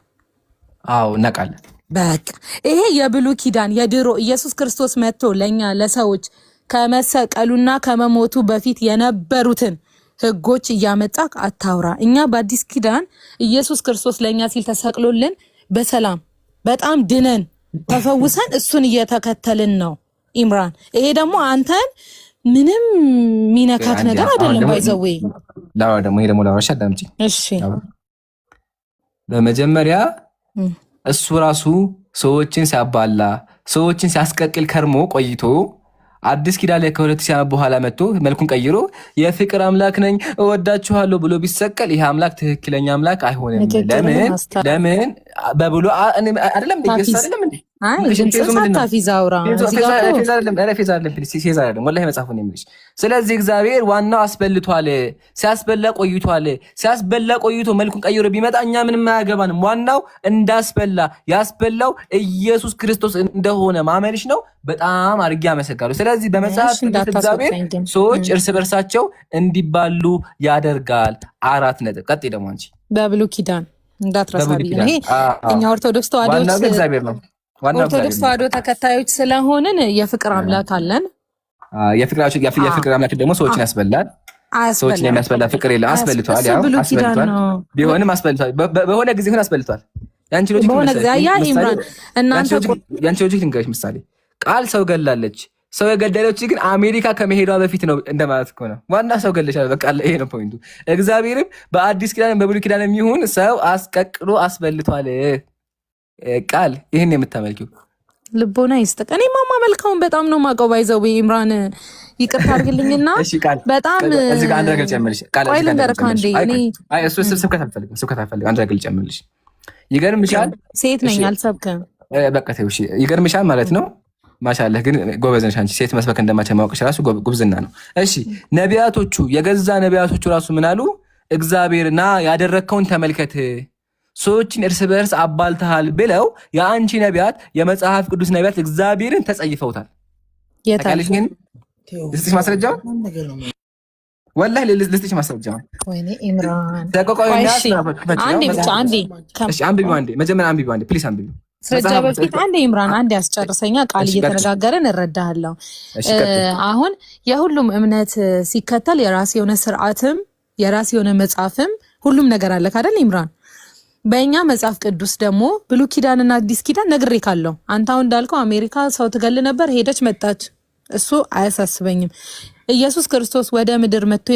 አዎ እናውቃለን። በቃ ይሄ የብሉይ ኪዳን የድሮ ኢየሱስ ክርስቶስ መጥቶ ለኛ ለሰዎች ከመሰቀሉና ከመሞቱ በፊት የነበሩትን ህጎች እያመጣ አታውራ። እኛ በአዲስ ኪዳን ኢየሱስ ክርስቶስ ለኛ ሲል ተሰቅሎልን በሰላም በጣም ድነን ተፈውሰን እሱን እየተከተልን ነው ኢምራን። ይሄ ደግሞ አንተን ምንም ሚነካክ ነገር አይደለም። ባይዘዌ ደግሞ ይሄ ደግሞ ላወራሽ አዳምጪ እሺ። በመጀመሪያ እሱ ራሱ ሰዎችን ሲያባላ ሰዎችን ሲያስቀቅል ከርሞ ቆይቶ አዲስ ኪዳን ላይ ከ2000 ዓመት በኋላ መጥቶ መልኩን ቀይሮ የፍቅር አምላክ ነኝ እወዳችኋለሁ ብሎ ቢሰቀል ይሄ አምላክ ትክክለኛ አምላክ አይሆንም። ለምን በብሎ አይደለም እንዴ? ኢየሱስ አይደለም እንዴ? ስለዚህ እግዚአብሔር ዋናው አስበልቷል። ሲያስበላ ቆይቶ መልኩን ቀይሮ ቢመጣ እኛ ምንም አያገባንም። ዋናው እንዳስበላ ያስበላው ኢየሱስ ክርስቶስ እንደሆነ ማመንሽ ነው። በጣም አድርጌ አመሰግናለሁ። ስለዚህ በመጽሐፍ ቅዱስ እግዚአብሔር ሰዎች እርስ በርሳቸው እንዲባሉ ያደርጋል። 4 ነጥብ። ቀጥይ ደግሞ አንቺ በብሉይ ኪዳን እንዳትረሳብኝ። ይሄ እኛ ኦርቶዶክስ ተዋሕዶ ተከታዮች ስለሆንን የፍቅር አምላክ አለን። የፍቅር አምላክ ደግሞ ሰዎችን ያስበላል። ሰዎችን የሚያስበላ ፍቅር የለም። አስበልቷል። ያው አስበልቷል። ቢሆንም አስበልቷል። በሆነ ጊዜ ሆነ አስበልቷል። ያንቺ ሎጂክ በሆነ ጊዜ ኢምራን እናንተ ያንቺ ሎጂክ ልንገርሽ ምሳሌ ቃል ሰው ገላለች። ሰው የገደለች ግን አሜሪካ ከመሄዷ በፊት ነው እንደማለት እኮ ነው። ዋና ሰው ገለሻል። በቃ ይሄ ነው ፖይንቱ። እግዚአብሔርም በአዲስ ኪዳን በብሉይ ኪዳን የሚሆን ሰው አስቀቅሎ አስበልቷል። ቃል ይህን የምታመልኪው ልቦና ይስጥቅ። እኔ ማማ መልካውን በጣም ነው ማቀው። ባይዘው ኢምራን ይቅርታ አድርግልኝና በጣም እዚህ ጋር አንድ ነገር ልጨምርልሽ። ቆይ ልንገርህ አንዴ። አይ እሱ ስብከት አልፈልግም። አንድ ነገር ልጨምርልሽ። ይገርምሻል። ሴት ነኝ አልሰብክም። በቃ ተውሽ። ይገርምሻል ማለት ነው። ማሻአላህ ግን ጎበዝ ነሽ አንቺ። ሴት መስበክ እንደማትችል ማወቅሽ ራሱ ጉብዝና ነው። እሺ ነቢያቶቹ የገዛ ነቢያቶቹ ራሱ ምን አሉ? እግዚአብሔርና ያደረግከውን ተመልከት፣ ሰዎችን እርስ በርስ አባልተሃል ብለው የአንቺ ነቢያት የመጽሐፍ ቅዱስ ነቢያት እግዚአብሔርን ተጸይፈውታል። ታውቂያለሽ? ግን ልስጥሽ ማስረጃው ወላሂ ልስጥሽ ማስረጃው። ወይኔ ኢምራን አንዴ መጀመሪያ አንብቢ ፕሊስ አንብቢ። ስረጃ በፊት አንዴ ኢምራን አንዴ ያስጨርሰኛ። ቃል እየተነጋገረን እረዳሃለሁ። አሁን የሁሉም እምነት ሲከተል የራስ የሆነ ስርዓትም የራስ የሆነ መጽሐፍም ሁሉም ነገር አለ አይደል ኢምራን? በእኛ መጽሐፍ ቅዱስ ደግሞ ብሉይ ኪዳንና አዲስ ኪዳን ነግሬ ካለው አንተ አሁን እንዳልከው አሜሪካ ሰው ትገል ነበር፣ ሄደች መጣች፣ እሱ አያሳስበኝም። ኢየሱስ ክርስቶስ ወደ ምድር መጥቶ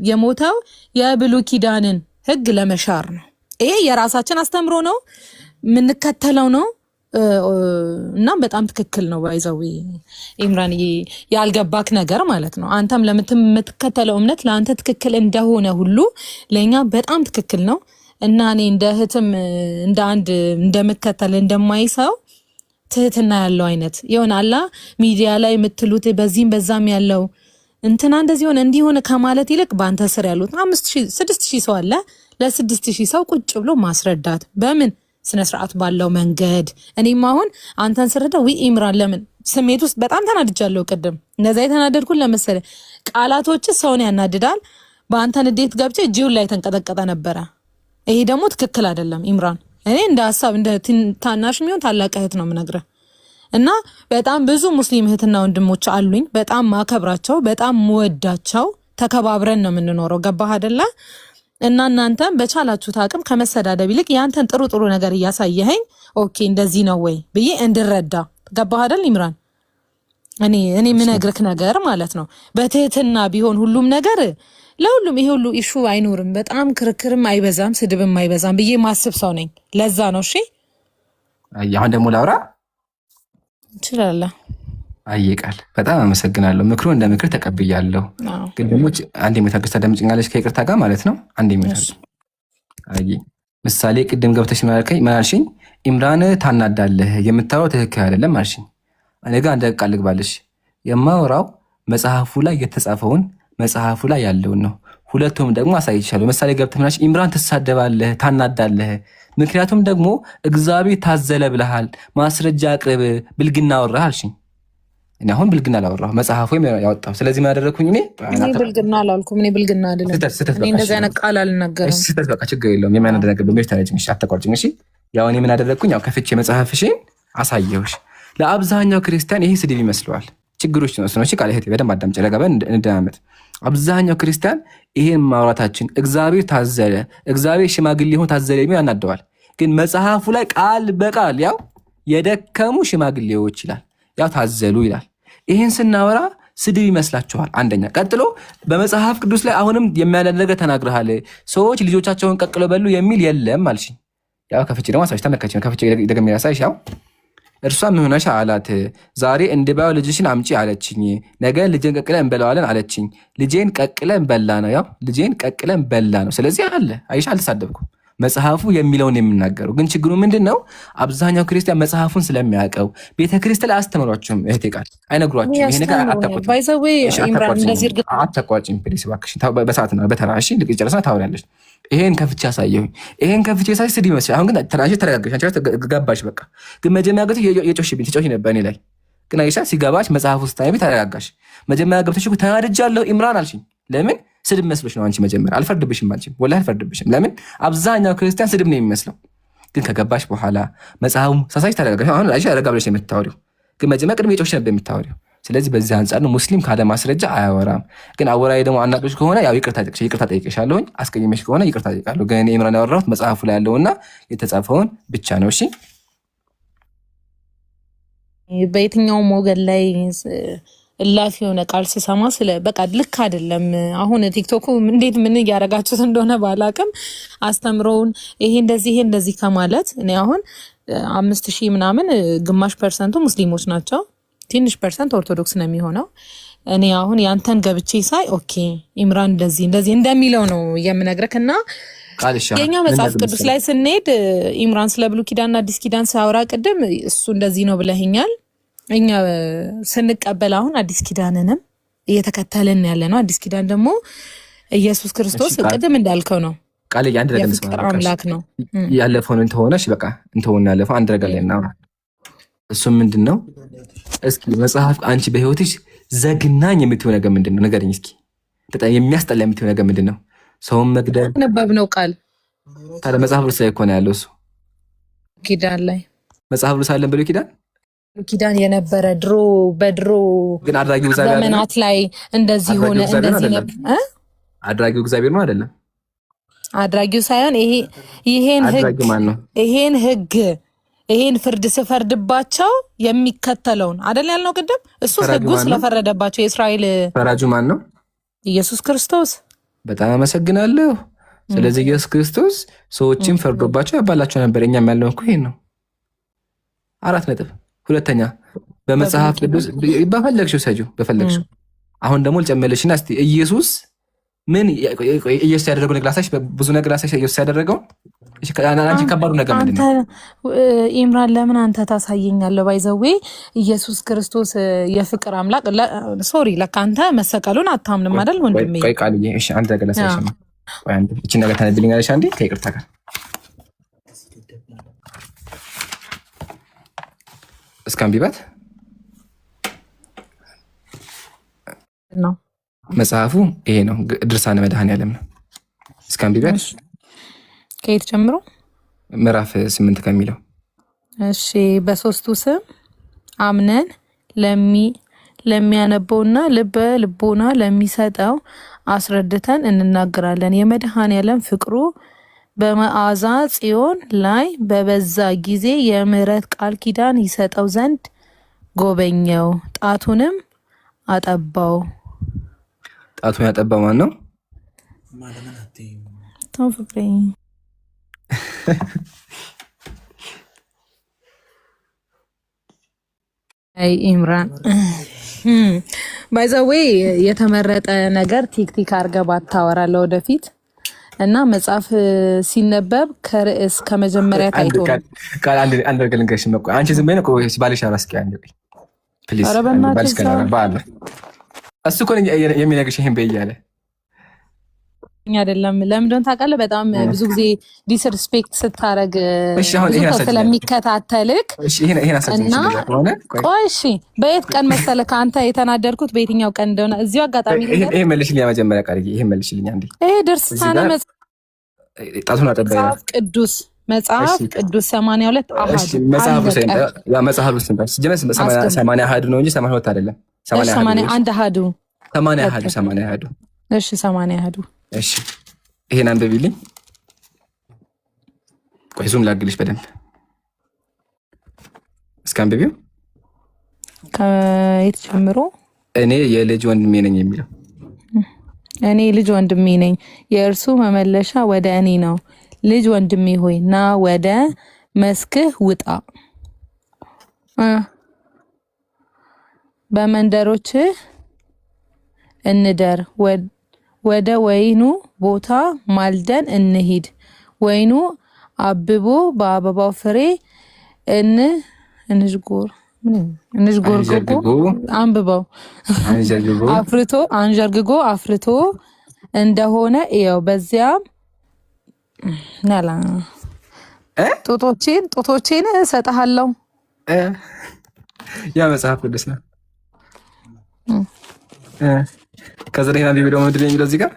የሞተው የብሉይ ኪዳንን ሕግ ለመሻር ነው። ይሄ የራሳችን አስተምሮ ነው የምንከተለው ነው እና በጣም ትክክል ነው። ባይዘው ኢምራን ያልገባክ ነገር ማለት ነው። አንተም ለምትከተለው እምነት ለአንተ ትክክል እንደሆነ ሁሉ ለእኛ በጣም ትክክል ነው እና እኔ እንደ እህትም እንደ አንድ እንደምከተል እንደማይሰው ትህትና ያለው አይነት ይሆናላ ሚዲያ ላይ የምትሉት በዚህም በዛም ያለው እንትና እንደዚህ ሆነ እንዲሆነ ከማለት ይልቅ በአንተ ስር ያሉት 5000 6000 ሰው አለ። ለ6000 ሰው ቁጭ ብሎ ማስረዳት በምን ስነ ስርዓት ባለው መንገድ። እኔም አሁን አንተን ስረዳ ኢምራን ለምን ስሜት ውስጥ በጣም ተናድጃለሁ። ቅድም እነዛ የተናደድኩን ለመሰለ ቃላቶች ሰውን ያናድዳል። በአንተ ንዴት ገብቼ ጂውን ላይ ተንቀጠቀጠ ነበረ። ይሄ ደግሞ ትክክል አይደለም ኢምራን። እኔ እንደ ሐሳብ እንደ ታናሽ የሚሆን ታላቅ እህት ነው የምነግርህ እና በጣም ብዙ ሙስሊም እህትና ወንድሞች አሉኝ። በጣም ማከብራቸው፣ በጣም መወዳቸው፣ ተከባብረን ነው የምንኖረው። ገባህ አይደለ? እና እናንተም በቻላችሁት አቅም ከመሰዳደብ ይልቅ ያንተን ጥሩ ጥሩ ነገር እያሳየኸኝ ኦኬ እንደዚህ ነው ወይ ብዬ እንድረዳ። ገባህ አይደል ኢምራን? እኔ የምነግርህ ነገር ማለት ነው በትህትና ቢሆን ሁሉም ነገር ለሁሉም ይሄ ሁሉ ኢሹ አይኖርም። በጣም ክርክርም አይበዛም፣ ስድብም አይበዛም ብዬ ማስብ ሰው ነኝ። ለዛ ነው። እሺ አሁን ደግሞ ላውራ እንችላለን። አይቃል በጣም አመሰግናለሁ። ምክሩ እንደ ምክር ተቀብያለሁ። ግን ደግሞ አንድ የመታገስ ታዳምጪኛለሽ ከይቅርታ ጋር ማለት ነው። አንድ የመታገስ ምሳሌ ቅድም ገብተሽ ምን አልሽኝ? ኢምራን ታናዳለህ፣ የምታወራው ትክክል አይደለም አልሽኝ። እኔ ጋር አንድ ቃል ልግባልሽ። የማወራው መጽሐፉ ላይ የተጻፈውን መጽሐፉ ላይ ያለውን ነው። ሁለቱም ደግሞ አሳይቻለሁ። ምሳሌ ገብተሽ ምናልሽ ኢምራን ትሳደባለህ፣ ታናዳለህ፣ ምክንያቱም ደግሞ እግዚአብሔር ታዘለ ብለሃል፣ ማስረጃ አቅርብ፣ ብልግና አወራህ አልሽኝ። እኔ አሁን ብልግና አላወራሁ፣ መጽሐፉ ያወጣው። ስለዚህ ምን አደረግኩኝ? እኔ ብልግና አላልኩም። እኔ ብልግና አይደለም፣ እኔ እንደዚህ አይነት ቃል አልናገርም። ስህተት በቃ ችግር የለውም። የሚያናድ ነገር በሚል ተረጅም አተቋርጭኝ። እሺ ያው እኔ ምን አደረግኩኝ? ያው ከፍቼ መጽሐፍሽን አሳየሁሽ። ለአብዛኛው ክርስቲያን ይሄ ስድብ ይመስለዋል። ችግሮች ነው እሱ። ቃል እህቴ በደንብ አዳምጪ፣ ረጋ በል እንደማመጥ። አብዛኛው ክርስቲያን ይሄን ማውራታችን እግዚአብሔር ታዘለ፣ እግዚአብሔር ሽማግሌ ሆኖ ታዘለ የሚል ያናደዋል። ግን መጽሐፉ ላይ ቃል በቃል ያው የደከሙ ሽማግሌዎች ይላል፣ ያው ታዘሉ ይላል። ይህን ስናወራ ስድብ ይመስላችኋል? አንደኛ። ቀጥሎ በመጽሐፍ ቅዱስ ላይ አሁንም የሚያደረገ ተናግረሃል፣ ሰዎች ልጆቻቸውን ቀቅለው በሉ የሚል የለም አልሽኝ። ያው ከፍቼ ደግሞ አሳይሽ ተመከች ነው። ከፍቼ ደግሞ ያሳይሽ። ያው እርሷ ምን ሆነሽ አላት። ዛሬ እንድባው ልጅሽን አምጪ አለችኝ። ነገ ልጄን ቀቅለን እንበላዋለን አለችኝ። ልጄን ቀቅለን በላ ነው። ያው ልጄን ቀቅለን በላ ነው። ስለዚህ አለ አይሻ፣ አልተሳደብኩም። መጽሐፉ የሚለውን የምናገረው ግን ችግሩ ምንድን ነው? አብዛኛው ክርስቲያን መጽሐፉን ስለሚያውቀው ቤተክርስቲያን ላይ አስተምሯቸውም። እህቴ ቃል አይነግሯቸውም። ይሄ ነገር አታቋጭም ፕሊስ እባክሽ። በሰዓት ነው በተራ እሺ። ጨረስና ታወሪያለሽ። ይሄን ከፍቼ ያሳየሁኝ። ይሄን ከፍቼ ያሳይ ስድብ ይመስል። አሁን ግን ተረጋግሽ፣ አንቺ ገባሽ። በቃ ግን መጀመሪያ ገብተሽ የጮሽብኝ ትጮሽ ነበር እኔ ላይ። ግን አይሻ ሲገባሽ መጽሐፍ ውስጥ ታይቢ ተረጋጋሽ። መጀመሪያ ገብተሽ ተናድጃለሁ ኢምራን አልሽኝ። ለምን? ስድብ መስሎሽ ነው። አንቺ መጀመሪያ አልፈርድብሽም፣ አንቺ ወላሂ አልፈርድብሽም። ለምን? አብዛኛው ክርስቲያን ስድብ ነው የሚመስለው። ግን ከገባሽ በኋላ መጽሐፉ ሳሳይሽ ተረጋጋሽ። አሁን አይሻ ረጋ ብለሽ የምታወሪው ግን መጀመሪያ ቅድም የጮሽ ነበር የምታወሪው። ስለዚህ በዚህ አንጻር ነው ሙስሊም ካለ ማስረጃ አያወራም። ግን አወራዊ ደግሞ አናዶች ከሆነ ያው ይቅርታ ጠይቄሻለሁኝ። አስቀይሜሽ ከሆነ ይቅርታ ጠይቃለሁ። ግን እኔ ኢምራን ያወራሁት መጽሐፉ ላይ ያለውና የተጻፈውን ብቻ ነው። እሺ በየትኛውም ወገን ላይ እላፊ የሆነ ቃል ስሰማ ስለ በቃ ልክ አይደለም። አሁን ቲክቶኩ እንዴት ምን እያደረጋችሁት እንደሆነ ባላቅም አስተምሮውን ይሄ እንደዚህ ከማለት እኔ አሁን 5000 ምናምን ግማሽ ፐርሰንቱ ሙስሊሞች ናቸው፣ ትንሽ ፐርሰንት ኦርቶዶክስ ነው የሚሆነው። እኔ አሁን ያንተን ገብቼ ሳይ ኦኬ ኢምራን እንደዚህ እንደሚለው ነው የምነግረክ እና የኛ መጽሐፍ ቅዱስ ላይ ስንሄድ ኢምራን ስለ ብሉይ ኪዳንና አዲስ ኪዳን ሳወራ ቅድም እሱ እንደዚህ ነው ብለህኛል። እኛ ስንቀበል አሁን አዲስ ኪዳንንም እየተከተልን ያለ ነው። አዲስ ኪዳን ደግሞ ኢየሱስ ክርስቶስ ቅድም እንዳልከው ነው፣ ቃል አንድ ነገር የፍቅር አምላክ ነው። ያለፈውን እንተሆነሽ በቃ እንተሆና ያለፈው አንድ ነገር ላይ እናውራ። እሱም ምንድን ነው? እስኪ መጽሐፍ አንቺ በህይወትሽ ዘግናኝ የምትይው ነገር ምንድን ነው? ንገረኝ እስኪ። በጣም የሚያስጠላ የምትይው ነገር ምንድን ነው? ሰውን መግደል ነበብነው ቃል ታዲያ መጽሐፍ ቅዱስ ላይ እኮ ነው ያለው። እሱ ኪዳን ላይ መጽሐፍ ቅዱስ አለን ብሎ ኪዳን የነበረ በድሮ ግን አድራጊው ዘመናት ላይ እንደዚህ ሆነ እንደዚህ ነበር። አድራጊው እግዚአብሔር ነው አይደለም? አድራጊው ሳይሆን ይሄን ህግ ይሄን ፍርድ ስፈርድባቸው የሚከተለውን አይደል ያልነው ቅድም። እሱ ህጉ ስለፈረደባቸው የእስራኤል ፈራጁ ማን ነው? ኢየሱስ ክርስቶስ። በጣም አመሰግናለሁ። ስለዚህ ኢየሱስ ክርስቶስ ሰዎችን ፈርዶባቸው ያባላቸው ነበር። እኛም ያልነው እኮ ይሄን ነው። 4 ነጥብ። ሁለተኛ በመጽሐፍ ቅዱስ በፈለግሽው ሰጂው በፈለግሽው። አሁን ደግሞ ልጨምርልሽና እስቲ ኢየሱስ ምን ኢየሱስ ያደረገው ነገር ላሳይሽ። ብዙ ነገር ላሳይሽ ኢየሱስ ያደረገው። አንቺ ከባዱ ነገር ምንድን ነው? ኢምራን ለምን አንተ ታሳየኛለህ? ባይዘዌ ኢየሱስ ክርስቶስ የፍቅር አምላክ ሶሪ፣ ለካ አንተ መሰቀሉን አታምንም አይደል ወንድሜ? ቆይ ቃልዬ፣ እሺ አንድ ነገር ላሳይሽ ነው። ቆይ አንዴ እቺ ነገር ታነብልኛለሽ አንዴ ከይቅርታ ጋር እስካምቢባት ነው። መጽሐፉ ይሄ ነው፣ ድርሳነ መድኃኔዓለም ነው። እስካምቢባት ከየት ጀምሮ? ምዕራፍ 8 ከሚለው። እሺ በሶስቱ ስም አምነን ለሚያነበውና ልበ ልቦና ለሚሰጠው አስረድተን እንናገራለን። የመድኃኔዓለም ፍቅሩ በመዓዛ ጽዮን ላይ በበዛ ጊዜ የምህረት ቃል ኪዳን ይሰጠው ዘንድ ጎበኘው፣ ጣቱንም አጠባው። ጣቱን ያጠባው ማን ነው? አይ ኢምራን ባይዘዌ የተመረጠ ነገር ቲክቲክ አድርገህ ባታወራ ለወደፊት እና መጽሐፍ ሲነበብ ከርዕስ ከመጀመሪያ ታይቶ ቃል አንድ ነገር ልንገርሽ ነው። አንቺ ዝም በይ ነው ባልሽ አራስኪ አንዴ ፕሊዝ። ባልሽ ከና ባለ እሱ እኮ የሚነግርሽ ይሄን በይ እያለ አይደለም። ለምንድን ታውቃለህ? በጣም ብዙ ጊዜ ዲስሪስፔክት ስታረግ ስለሚከታተልክ እና ቆይ እሺ፣ በየት ቀን መሰለህ ከአንተ የተናደድኩት በየትኛው ቀን እንደሆነ እዚሁ አጋጣሚ ይሄ መልሽልኝ። መጀመሪያ ቃል ይሄ መልሽልኝ አንዴ። ይሄ ድርሳነ ጣቱን አጠባይ መጽሐፍ ቅዱስ 82 አሃዱ መጽሐፍ ውስጥ 80 አሃዱ ነው እንጂ 82 አይደለም። 81 አሃዱ 80 አሃዱ። እሺ 80 አሃዱ። እሺ ይሄን አንብቢልኝ። ቆይ ዙም ላግልሽ በደንብ እስኪ አንብቢው። ከየት ጀምሮ? እኔ የልጅ ወንድሜ ነኝ የሚለው እኔ ልጅ ወንድሜ ነኝ፣ የእርሱ መመለሻ ወደ እኔ ነው። ልጅ ወንድሜ ሆይ ና ወደ መስክህ ውጣ፣ በመንደሮችህ እንደር፣ ወደ ወይኑ ቦታ ማልደን እንሂድ። ወይኑ አብቦ በአበባው ፍሬ እንዥጎር አንብበው አንዠርግጎ አፍርቶ እንደሆነ እየው። በዚያም ናላ ጡቶቼን እሰጥሃለሁ። ያ መጽሐፍ ቅዱስ ነው። ከዛ ሌላ ቪዲዮ ምንድን ነው የሚለው እዚህ ጋር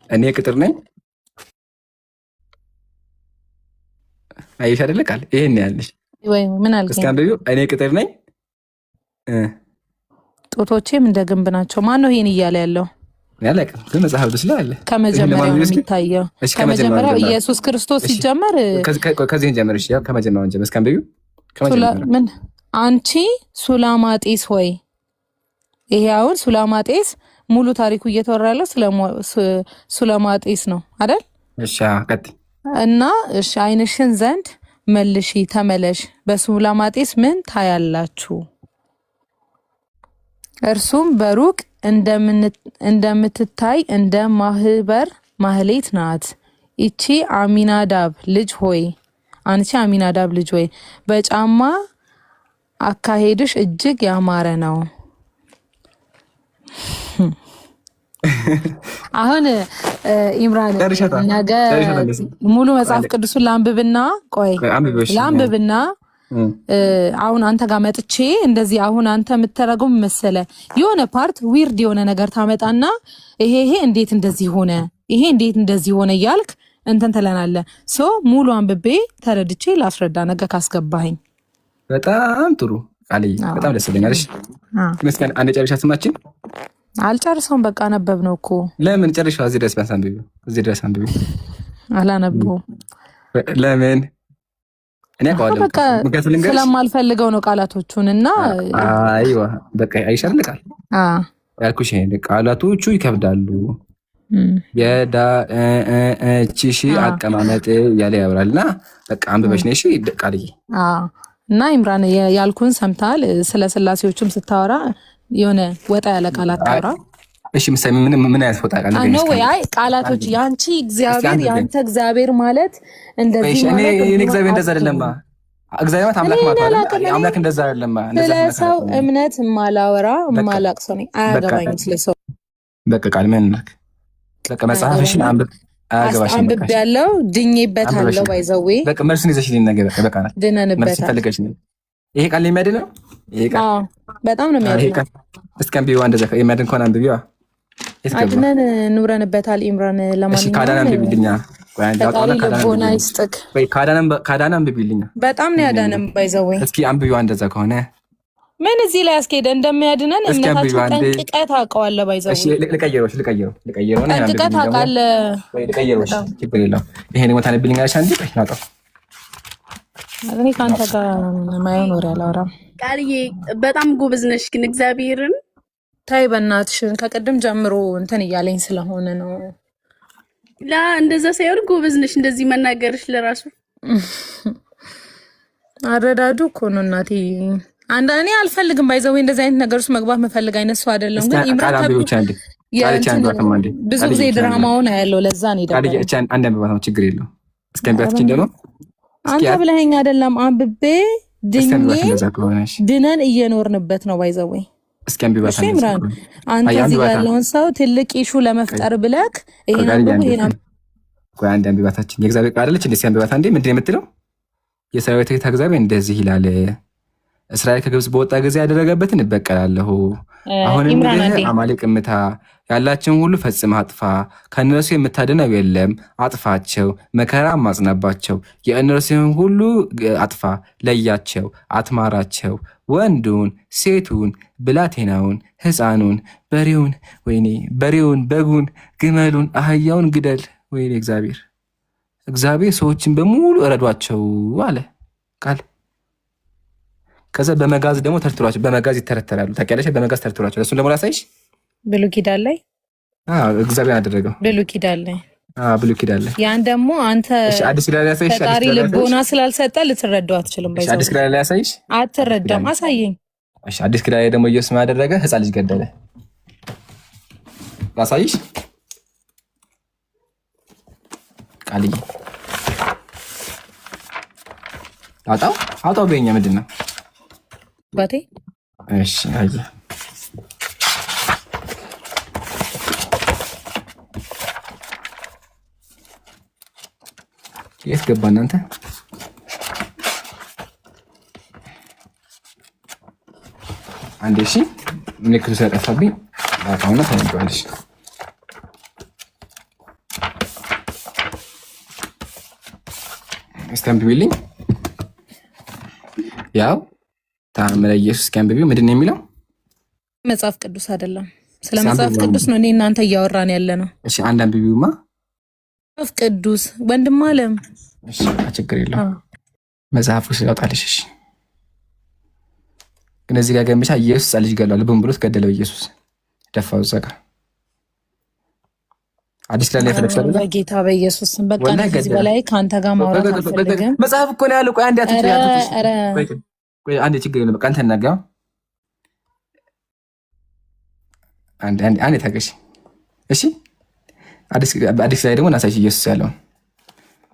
እኔ ቅጥር ነኝ። አየሽ አይደለ ቃል ይሄን ያለሽ ወይ ምን አልከኝ? እስኪ አንብቢው። እኔ ቅጥር ነኝ ጡቶቼም እንደ ግንብ ናቸው። ማን ነው ይሄን እያለ ያለው? ያለቀም ግን መጽሐፍ ቅዱስ ላይ አለ። ከመጀመሪያው የሚታየው ከመጀመሪያው ኢየሱስ ክርስቶስ ሲጀመር ከዚህ ጀመር። እሺ ያው ከመጀመሪያው ጀመር። እስኪ አንብቢው። ምን አንቺ ሱላማጢስ ሆይ፣ ይሄ አሁን ሱላማጢስ ሙሉ ታሪኩ እየተወራ ያለው ስለ ሱላማጢስ ነው አይደል? እሺ ቀጥይ። እና እሺ ዓይንሽን ዘንድ መልሺ ተመለሽ፣ በሱላማጢስ ምን ታያላችሁ? እርሱም በሩቅ እንደምትታይ እንደ ማህበር ማህሌት ናት። ይቺ አሚናዳብ ልጅ ሆይ አንቺ አሚናዳብ ልጅ ሆይ በጫማ አካሄድሽ እጅግ ያማረ ነው። አሁን ኢምራን ነገ ሙሉ መጽሐፍ ቅዱስን ላንብብና ላንብብና አሁን አንተ ጋር መጥቼ እንደዚህ አሁን አንተ የምትተረጉም መሰለ የሆነ ፓርት ዊርድ የሆነ ነገር ታመጣና ይሄ እንዴት እንደዚህ ሆነ፣ ይሄ እንዴት እንደዚህ ሆነ እያልክ እንትን ትለናለህ። ሶ ሙሉ አንብቤ ተረድቼ ላስረዳ ነገ ካስገባኸኝ። በጣም ጥሩ ቃልዬ፣ በጣም ደስ ይለኛል። እሺ መስከን አንድ ጨርሻ ስማችን አልጨርሰውም። በቃ አነበብ ነው እኮ። ለምን ጨርሻው? እዚህ ድረስ ቢያንስ አንብቢው። እዚህ ድረስ አንብቢው። አላነበውም። ለምን? እኔ አውቃለሁ። በቃ ስለማልፈልገው ነው ቃላቶቹን እና አይዋ በቃ አይሻል ቃል ያልኩሽ ቃላቶቹ ይከብዳሉ። የዳ እቺ አቀማመጥ ያለ ያወራልና በቃ አንብበሽ ነሽ ቃልዬ። እና ኢምራን ያልኩን ሰምታል። ስለ ስላሴዎችም ስታወራ የሆነ ወጣ ያለ ቃላት ታወራ። እሺ ምሳሌ ምን አይነት ወጣ ቃል ነው? ወይ አይ ቃላቶች ያንቺ እግዚአብሔር ያንተ እግዚአብሔር ማለት እንደዚህ ማለት ነው። እኔ እግዚአብሔር እንደዛ አይደለም። እግዚአብሔር አምላክ ማለት ነው። አምላክ እንደዛ አይደለም። ስለ ሰው እምነት ማላወራ ማላቅ ሰው ነኝ። አያገባኝም ስለ ሰው። በቃ ቃል ምን ነክ በቃ መጽሐፍሽን አንብብ። አያገባሽም። አንብብ ያለው ድኜበታለሁ። ባይዘዌ በቃ መልሱን ይዘሽልኝ ነገር በቃ ድነንበታል። ፈልገሽ ነው ይሄ ቃል የሚያድን ነው። ይሄ ቃል በጣም ነው የሚያድነው። እስኪ አንብቢው። እንደዛ የሚያድን ከሆነ አንብቢው። አድነን ኑረንበታል። ኢምራን ለማንኛውም ካዳን አንብቢልኛ። ካዳን አንብቢልኛ። በጣም ነው ያዳነን። ባይዘዌ እስኪ አንብቢው። እንደዛ ከሆነ ምን እዚህ ላይ አስኬደ እንደሚያድነን እምነታችን ጠንቅቀህ ታውቀዋለህ። ባይዘዌ ልቀይረው ጠንቅቀህ ታውቃለህ። ልቀይረው ችግር የለውም። ይሄን ቦታ አንብቢልኛ። ሻንዲ ናጣው እኔ ካንተ ጋር ማየውን ወሬ አላወራም። ቃልዬ በጣም ጎበዝ ነሽ ግን እግዚአብሔርን ታይ በእናትሽን ከቅድም ጀምሮ እንትን እያለኝ ስለሆነ ነው። እንደዛ ሳይሆን ጎበዝ ነሽ እንደዚህ መናገርሽ ለራሱ አረዳዱ እኮ ነው እናቴ። እኔ አልፈልግም ባይዘው እንደዚህ አይነት ነገር ውስጥ መግባት መፈልግ አይነት ሰው አይደለም። ግን ኢምራን ብዙ ጊዜ ድራማውን አያለው። ለዛ ነው ይደረጋል። አንድ አንብባት ነው ችግር የለው። እስከምቢያትችን ደግሞ አንተ ብለኸኝ አይደለም አንብቤ ድነን እየኖርንበት ነው ባይዘው። እስኪ አንብባት ኢምራን አንተ እዚህ ያለውን ሰው ትልቅ ኢሹ ለመፍጠር ብለክ ይሄን አንድ አንብባታችን የእግዚአብሔር ቃል አለች። እንደዚህ አንብባት አንዴ ምንድን ነው የምትለው? የሰራዊት ጌታ እግዚአብሔር እንደዚህ ይላል፣ እስራኤል ከግብጽ በወጣ ጊዜ ያደረገበትን እበቀላለሁ። አሁንም አማሌቅ ምታ፣ ያላቸውን ሁሉ ፈጽመህ አጥፋ። ከእነርሱ የምታድነው የለም፣ አጥፋቸው፣ መከራ አማጽናባቸው። የእነርሱን ሁሉ አጥፋ፣ ለያቸው፣ አትማራቸው። ወንዱን፣ ሴቱን፣ ብላቴናውን፣ ሕፃኑን፣ በሬውን፣ በጉን፣ ግመሉን፣ አህያውን ግደል። ወይኔ እግዚአብሔር እግዚአብሔር ሰዎችን በሙሉ እረዷቸው አለ ቃል። ከዛ በመጋዝ ደግሞ ተርትሯቸው፣ በመጋዝ ይተረተራሉ። ታውቂያለሽ? በመጋዝ ተርትሯቸው። እሱን ደግሞ ላሳይሽ። ብሉይ ኪዳን ላይ እግዚአብሔር አደረገው። ብሉይ ኪዳን ላይ ብሉይ ኪዳን ላይ ያን ደግሞ አንተ አዲስ ኪዳን ላይ ያሳይሽ። ፈጣሪ ልቦና ስላልሰጠ ልትረዳው አትችልም። አዲስ ኪዳን ላይ ያሳይሽ። አትረዳም። አሳየኝ። እሺ አዲስ ኪዳን ላይ ደግሞ ኢየሱስ ምን አደረገ? ሕፃን ልጅ ገደለ። ላሳይሽ ቃልዬ። አውጣው በኛ ምንድን ነው ባቴ? እሺ አየ የት ገባ እናንተ? አንዴ እሺ፣ ምልክቱ ስለጠፋብኝ አሁን ታነባለሽ። እስከምቢልኝ ያው ተአምረ ኢየሱስ እስከምቢው ምንድን ነው የሚለው? መጽሐፍ ቅዱስ አይደለም። ስለ መጽሐፍ ቅዱስ ነው እኔ እናንተ እያወራን ያለ ነው። እሺ አንድ አንብቢውማ። መጽሐፍ ቅዱስ ወንድም አለም። እሺ ችግር የለውም። መጽሐፍ ውስጥ ያውጣልሽ። እሺ ግን እዚህ ጋር ገምቻ ኢየሱስ ልጅ ገሏል ብን ብሎት ገደለው። ኢየሱስ ደፋው ዘጋ። አዲስ ኪዳን ላይ ፈለግሻለሁ በጌታ በኢየሱስ በቃ ከዚህ በላይ ካንተ ጋር ማውራት አልፈልግም። መጽሐፍ እኮ ነው ያለው። ቆይ አንዴ ቆይ አንዴ ችግር የለም። በቃ አንተ እናጋው አንዴ ታገሽ። እሺ አዲስ ላይ ደግሞ እናሳይሽ ኢየሱስ ያለው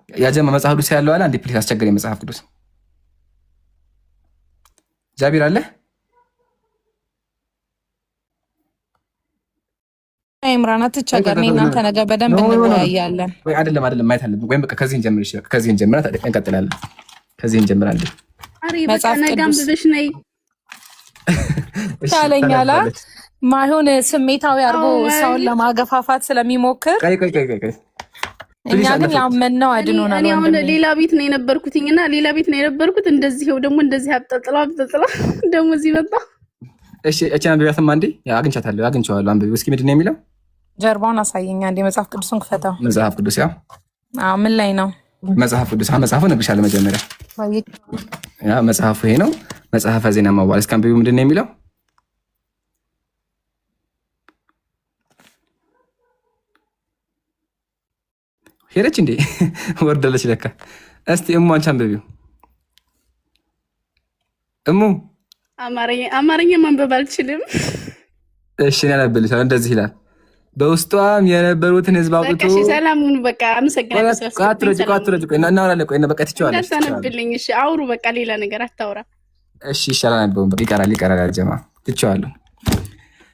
ያጀማ መጽሐፍ ቅዱስ ያለው አለ። አንዴ ፕሊስ አስቸገረኝ። መጽሐፍ ቅዱስ ጃቢር አለ ኢምራን አትቸገር። እኔ እናንተ ነገር በደንብ እንወያያለን። ወይ አይደለም ማየት አለብን። ወይም በቃ ከዚህ እንጀምር ይችላል። ከዚህ እንጀምር እንቀጥላለን። ከዚህ እንጀምራለን። መጽሐፍ ቅዱስ ብለሽ ነይ ታለኛላ ማይሆን ስሜታዊ አድርጎ ሰውን ለማገፋፋት ስለሚሞክር እኛ ግን ያመንነው አድኖናል። እኔ አሁን ሌላ ቤት ነው የነበርኩትኝና ሌላ ቤት ነው የነበርኩት። እንደዚህ ደግሞ እንደዚህ አብጠጥላ ደግሞ እዚህ መጣ። እሺ እቺ አንብቢያትም አንዴ። አግኝቻታለሁ፣ አግኝቼዋለሁ። አንብቢው እስኪ ምንድን ነው የሚለው? ጀርባውን አሳየኝ አንዴ። መጽሐፍ ቅዱስን ክፈተው። መጽሐፍ ቅዱስ ያው ምን ላይ ነው? መጽሐፍ ቅዱስ መጽሐፉን እነግርሻለሁ። መጀመሪያ ያ መጽሐፉ ይሄ ነው። መጽሐፈ ዜና መዋዕል። እስኪ አንብቢው ምንድን ነው የሚለው? ሄደች እንዴ? ወርደለች ለካ። እስቲ እሙ አንቺ አንብቢው። እሙ አማርኛ ማንበብ አልችልም። እሺ እኔ አነብልሻለሁ። እንደዚህ ይላል፣ በውስጧም የነበሩትን ሕዝብ አውጥቶ በቃ ሰላሙን በቃ አመሰግናለሁ። ቃትረጭ እናወራለን። ቆይ በቃ ትችዋለሽ። እንዳታነብልኝ እሺ። አውሩ በቃ ሌላ ነገር አታውራ። እሺ ይሻላል። አንብበው በቃ ይቀራል። ያጀማ ትችዋለሁ።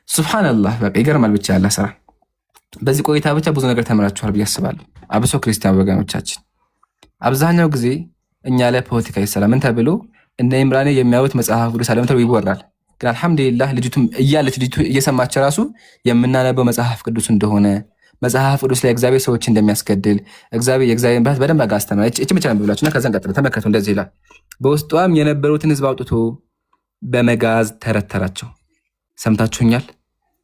ሱብሃንአላህ በቃ ይገርማል። ብቻ ያለ ስራ። በዚህ ቆይታ ብቻ ብዙ ነገር ተምራችኋል ብዬ አስባለሁ። አብሶ ክርስቲያን ወገኖቻችን አብዛኛው ጊዜ እኛ ላይ ፖለቲካ ይሰራል ምን ተብሎ እንደ ኢምራኔ የሚያዩት መጽሐፍ ቅዱስ አለም ተብሎ ይወራል። ግን አልሐምዱሊላህ ልጅቱም እያለች ልጅቱ እየሰማች ራሱ የምናነበው መጽሐፍ ቅዱስ እንደሆነ መጽሐፍ ቅዱስ ላይ እግዚአብሔር ሰዎች እንደሚያስገድል የእግዚአብሔር ብርሃን በደንብ አጋ አስተምራለች። እቺ ብቻ ነው ብላችሁና ከዛን ቀጥሎ ተመከቱ። እንደዚህ ይላል፣ በውስጧም የነበሩትን ሕዝብ አውጥቶ በመጋዝ ተረተራቸው። ሰምታችሁኛል?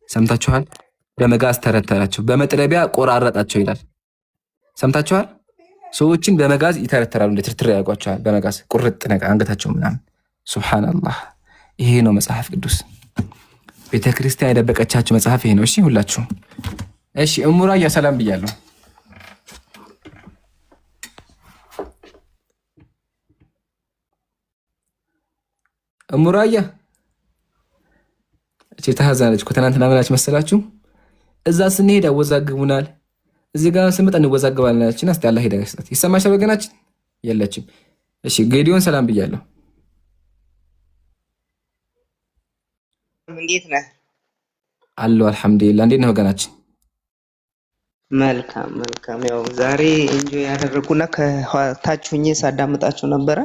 ሰምታችኋል? በመጋዝ ተረተራቸው፣ በመጥረቢያ ቆራረጣቸው ይላል። ሰምታችኋል? ሰዎችን በመጋዝ ይተረተራሉ፣ እንደ ትርትር ያደርጓቸዋል። በመጋዝ ቁርጥ ነገር አንገታቸው ምናምን። ሱብሃንአላህ። ይሄ ነው መጽሐፍ ቅዱስ። ቤተክርስቲያን የደበቀቻችሁ መጽሐፍ ይሄ ነው። እሺ ሁላችሁም እሺ። እሙራያ ሰላም ብያለሁ። እሙራያ እቺ ተሐዛነች እኮ ትናንትና ምናች መሰላችሁ? እዛ ስንሄድ ያወዛግቡናል፣ እዚህ ጋር ስንመጣ እንወዛግባለናችን። እስቲ አላህ ሄዳ ይስጣት። ይሰማሻል ወገናችን? የለችም። እሺ ጌዲዮን ሰላም ብያለሁ። እንዴት ነህ? አለሁ አልሐምዱሊላህ። እንዴት ነህ ወገናችን? መልካም መልካም። ያው ዛሬ ኢንጆይ ያደረኩና ከታች ሆኜ ሳዳምጣችሁ ነበረ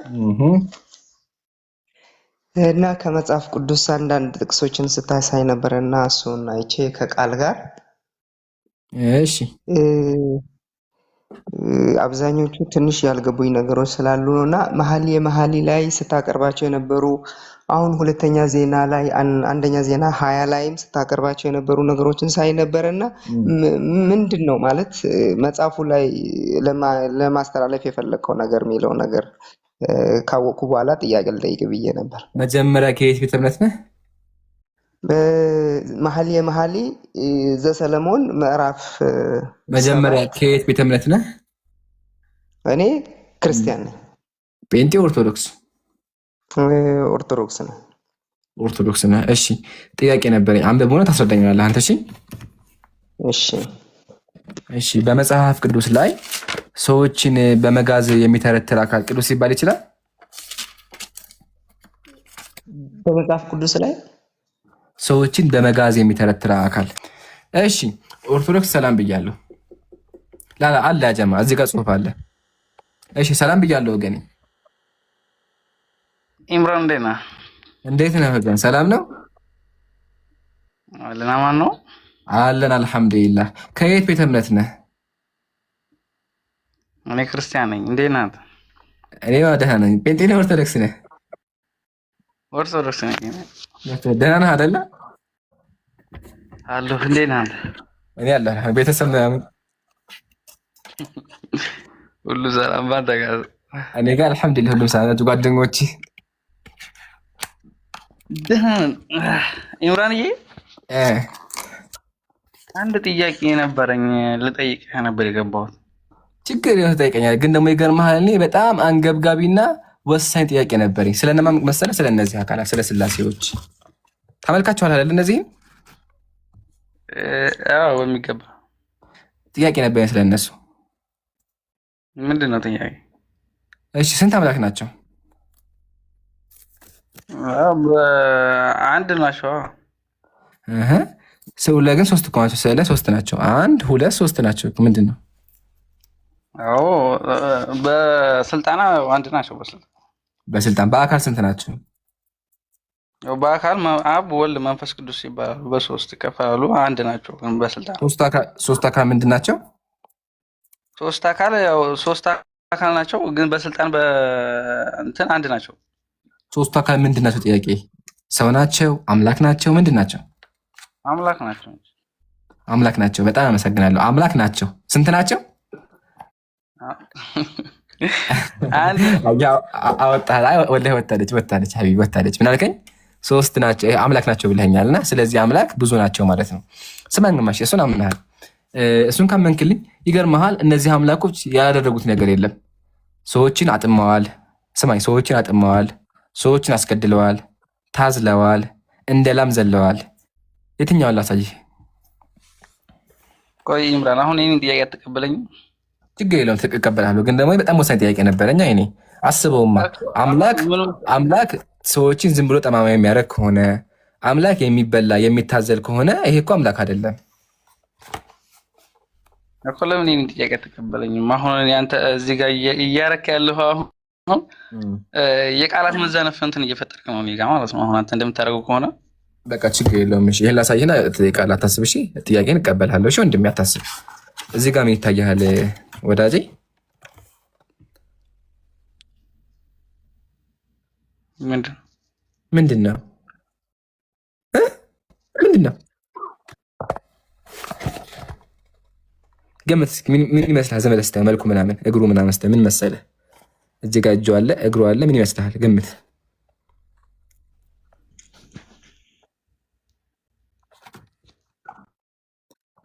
እና ከመጽሐፍ ቅዱስ አንዳንድ ጥቅሶችን ስታሳይ ነበረ እና እሱን አይቼ ከቃል ጋር እሺ አብዛኞቹ ትንሽ ያልገቡኝ ነገሮች ስላሉ ነው እና መሀሊ ላይ ስታቀርባቸው የነበሩ አሁን ሁለተኛ ዜና ላይ አንደኛ ዜና 20 ላይም ስታቀርባቸው የነበሩ ነገሮችን ሳይ ነበርና ምንድን ነው ማለት መጽሐፉ ላይ ለማስተላለፍ የፈለከው ነገር የሚለው ነገር ካወቁ በኋላ ጥያቄ ልጠይቅ ብዬ ነበር። መጀመሪያ ከየት ቤተ እምነት ነህ? መኃልየ ዘሰሎሞን ምዕራፍ መጀመሪያ ከየት ቤተ እምነት ነህ? እኔ ክርስቲያን ነኝ። ጴንጤ ኦርቶዶክስ? ኦርቶዶክስ ነው። ኦርቶዶክስ ነህ። እሺ ጥያቄ ነበረኝ። አንብበውና ታስረዳኛለህ አንተ። እሺ እሺ። በመጽሐፍ ቅዱስ ላይ ሰዎችን በመጋዝ የሚተረትር አካል ቅዱስ ሊባል ይችላል? በመጽሐፍ ቅዱስ ላይ ሰዎችን በመጋዝ የሚተረትር አካል። እሺ ኦርቶዶክስ ሰላም ብያለሁ። ላላ አለ ያጀማ እዚህ ጋር ጽሑፍ አለ። እሺ ሰላም ብያለሁ ወገኔ። ኢምራን እንዴት ነህ? እንዴት ነህ ወገን? ሰላም ነው አለን። አማን ነው አለን አልሐምዱሊላህ። ከየት ቤተ እምነት ነህ? እኔ ክርስቲያን ነኝ። እንዴት ነህ? እኔ ደህና ነኝ። ጴንጤ ነህ? ኦርቶዶክስ ነህ? ኦርቶዶክስ ነኝ። ደህና ነህ አይደለ? አለሁ። እንዴት ነህ? እኔ አለሁ። ቤተሰብ ምናምን ሁሉ ሰላም ባንተ ጋር? እኔ ጋር አልሐምዱሊላህ ሁሉም ሰላም ናቸው። ጓደኞቼ ኢምራንዬ አንድ ጥያቄ ነበረኝ ልጠይቅህ ነበር የገባሁት። ችግር የሆነ ጠይቀኛል፣ ግን ደግሞ ይገርምሃል እኔ በጣም አንገብጋቢና ወሳኝ ጥያቄ ነበረኝ። ስለነማን መሰለህ? ስለ እነዚህ አካላት ስለ ስላሴዎች ተመልካችኋል አይደል? እነዚህም አዎ በሚገባ ጥያቄ ነበረኝ ስለ እነሱ። ምንድን ነው ጥያቄ? እሺ ስንት አምላክ ናቸው? አንድ ናቸው። ሰው ላይ ግን ሶስት እኮ ናቸው። ስለ ሶስት ናቸው። አንድ ሁለት ሶስት ናቸው። ምንድን ነው? አዎ በስልጣና አንድ ናቸው። በስልጣን በአካል ስንት ናቸው? በአካል አብ ወልድ መንፈስ ቅዱስ ይባላሉ። በሶስት ይከፈላሉ። አንድ ናቸው ግን በስልጣን ሶስት አካል ምንድን ናቸው? ሶስት አካል ናቸው ግን በስልጣን በእንትን አንድ ናቸው። ሶስቱ አካል ምንድን ናቸው? ጥያቄ ሰው ናቸው? አምላክ ናቸው? ምንድን ናቸው? አምላክ ናቸው። አምላክ ናቸው። በጣም አመሰግናለሁ። አምላክ ናቸው። ስንት ናቸው? ወላሂ ወጣለች ሀቢብ ወጣለች። ምን አልከኝ? ሶስት ናቸው አምላክ ናቸው ብለኸኛል። እና ስለዚህ አምላክ ብዙ ናቸው ማለት ነው። ስማኝ ግማሽ እሱን አምናሃል። እሱን ካመንክልኝ ይገርመሃል፣ እነዚህ አምላኮች ያላደረጉት ነገር የለም። ሰዎችን አጥመዋል። ስማኝ፣ ሰዎችን አጥመዋል፣ ሰዎችን አስገድለዋል፣ ታዝለዋል፣ እንደ ላም ዘለዋል። የትኛውን ላሳይህ? ቆይ ኢምራን፣ አሁን ይህን ጥያቄ አትቀበለኝም? ችግር የለውም ትቀበላለሁ። ግን ደግሞ በጣም ወሳኝ ጥያቄ ነበረኛ። እኔ አስበውማ አምላክ ሰዎችን ዝም ብሎ ጠማማ የሚያደርግ ከሆነ አምላክ የሚበላ የሚታዘል ከሆነ ይሄ እኮ አምላክ አይደለም እኮ። ለምን ይህን ጥያቄ አትቀበለኝም? አሁን አንተ እዚህ ጋር እያረክ ያለሁ አሁን የቃላት መዛነፍ እንትን እየፈጠርክ ነው እኔ ጋ ማለት ነው። አሁን አንተ እንደምታደርገው ከሆነ በቃ ችግር የለውም። እሺ ይሄን ላሳይህና ቃል አታስብ። እሺ ጥያቄን እቀበላለሁ። እሺ ወንድሜ አታስብ። እዚህ ጋር ምን ይታያል ወዳጄ? ምንድን ነው? ገመት እስኪ ምን ይመስልሃል? ዘመድ ስተህ መልኩ ምናምን እግሩ ምናምን ስተህ ምን መሰለህ? እዚህ ጋር እጁ አለ እግሩ አለ። ምን ይመስልሃል? ገምት።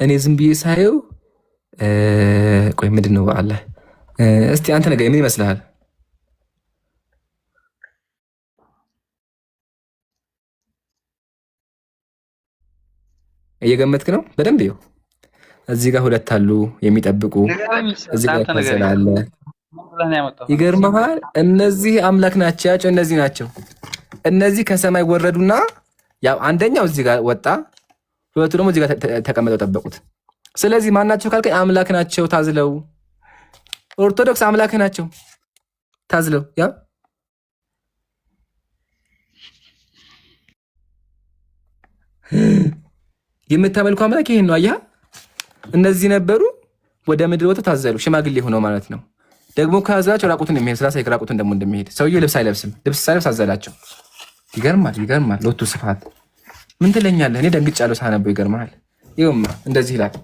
እኔ ዝም ብዬ ሳየው ቆይ ምንድን ነው በአለ እስቲ አንተ ነገር ምን ይመስልሃል? እየገመትክ ነው? በደንብ ይኸው እዚህ ጋር ሁለት አሉ የሚጠብቁ። እዚህ ጋር ተሰላለ። ይገርምሃል፣ እነዚህ አምላክ ናቸው ያቸው እነዚህ ናቸው። እነዚህ ከሰማይ ወረዱና ያው አንደኛው እዚህ ጋር ወጣ፣ ሁለቱ ደግሞ እዚህ ጋር ተቀምጠው ጠበቁት። ስለዚህ ማን ናቸው ካልከኝ አምላክ ናቸው ታዝለው። ኦርቶዶክስ አምላክ ናቸው ታዝለው። ያ የምታመልኩ አምላክ ይሄን ነው። አየህ፣ እነዚህ ነበሩ፣ ወደ ምድር ወጥተው ታዘሉ። ሽማግሌ ሆነው ማለት ነው። ደግሞ ከያዛቸው ራቁትን የሚሄድ ስላሳይ ራቁትን ደግሞ እንደሚሄድ ሰውዬው ልብስ አይለብስም። ልብስ ሳይለብስ አዘላቸው። ይገርማል። ሎቱ ስፋት ምን ትለኛለህ? እኔ ደንግጫለሁ ሳነበው። ይገርማል። ይኸውማ እንደዚህ ይላል።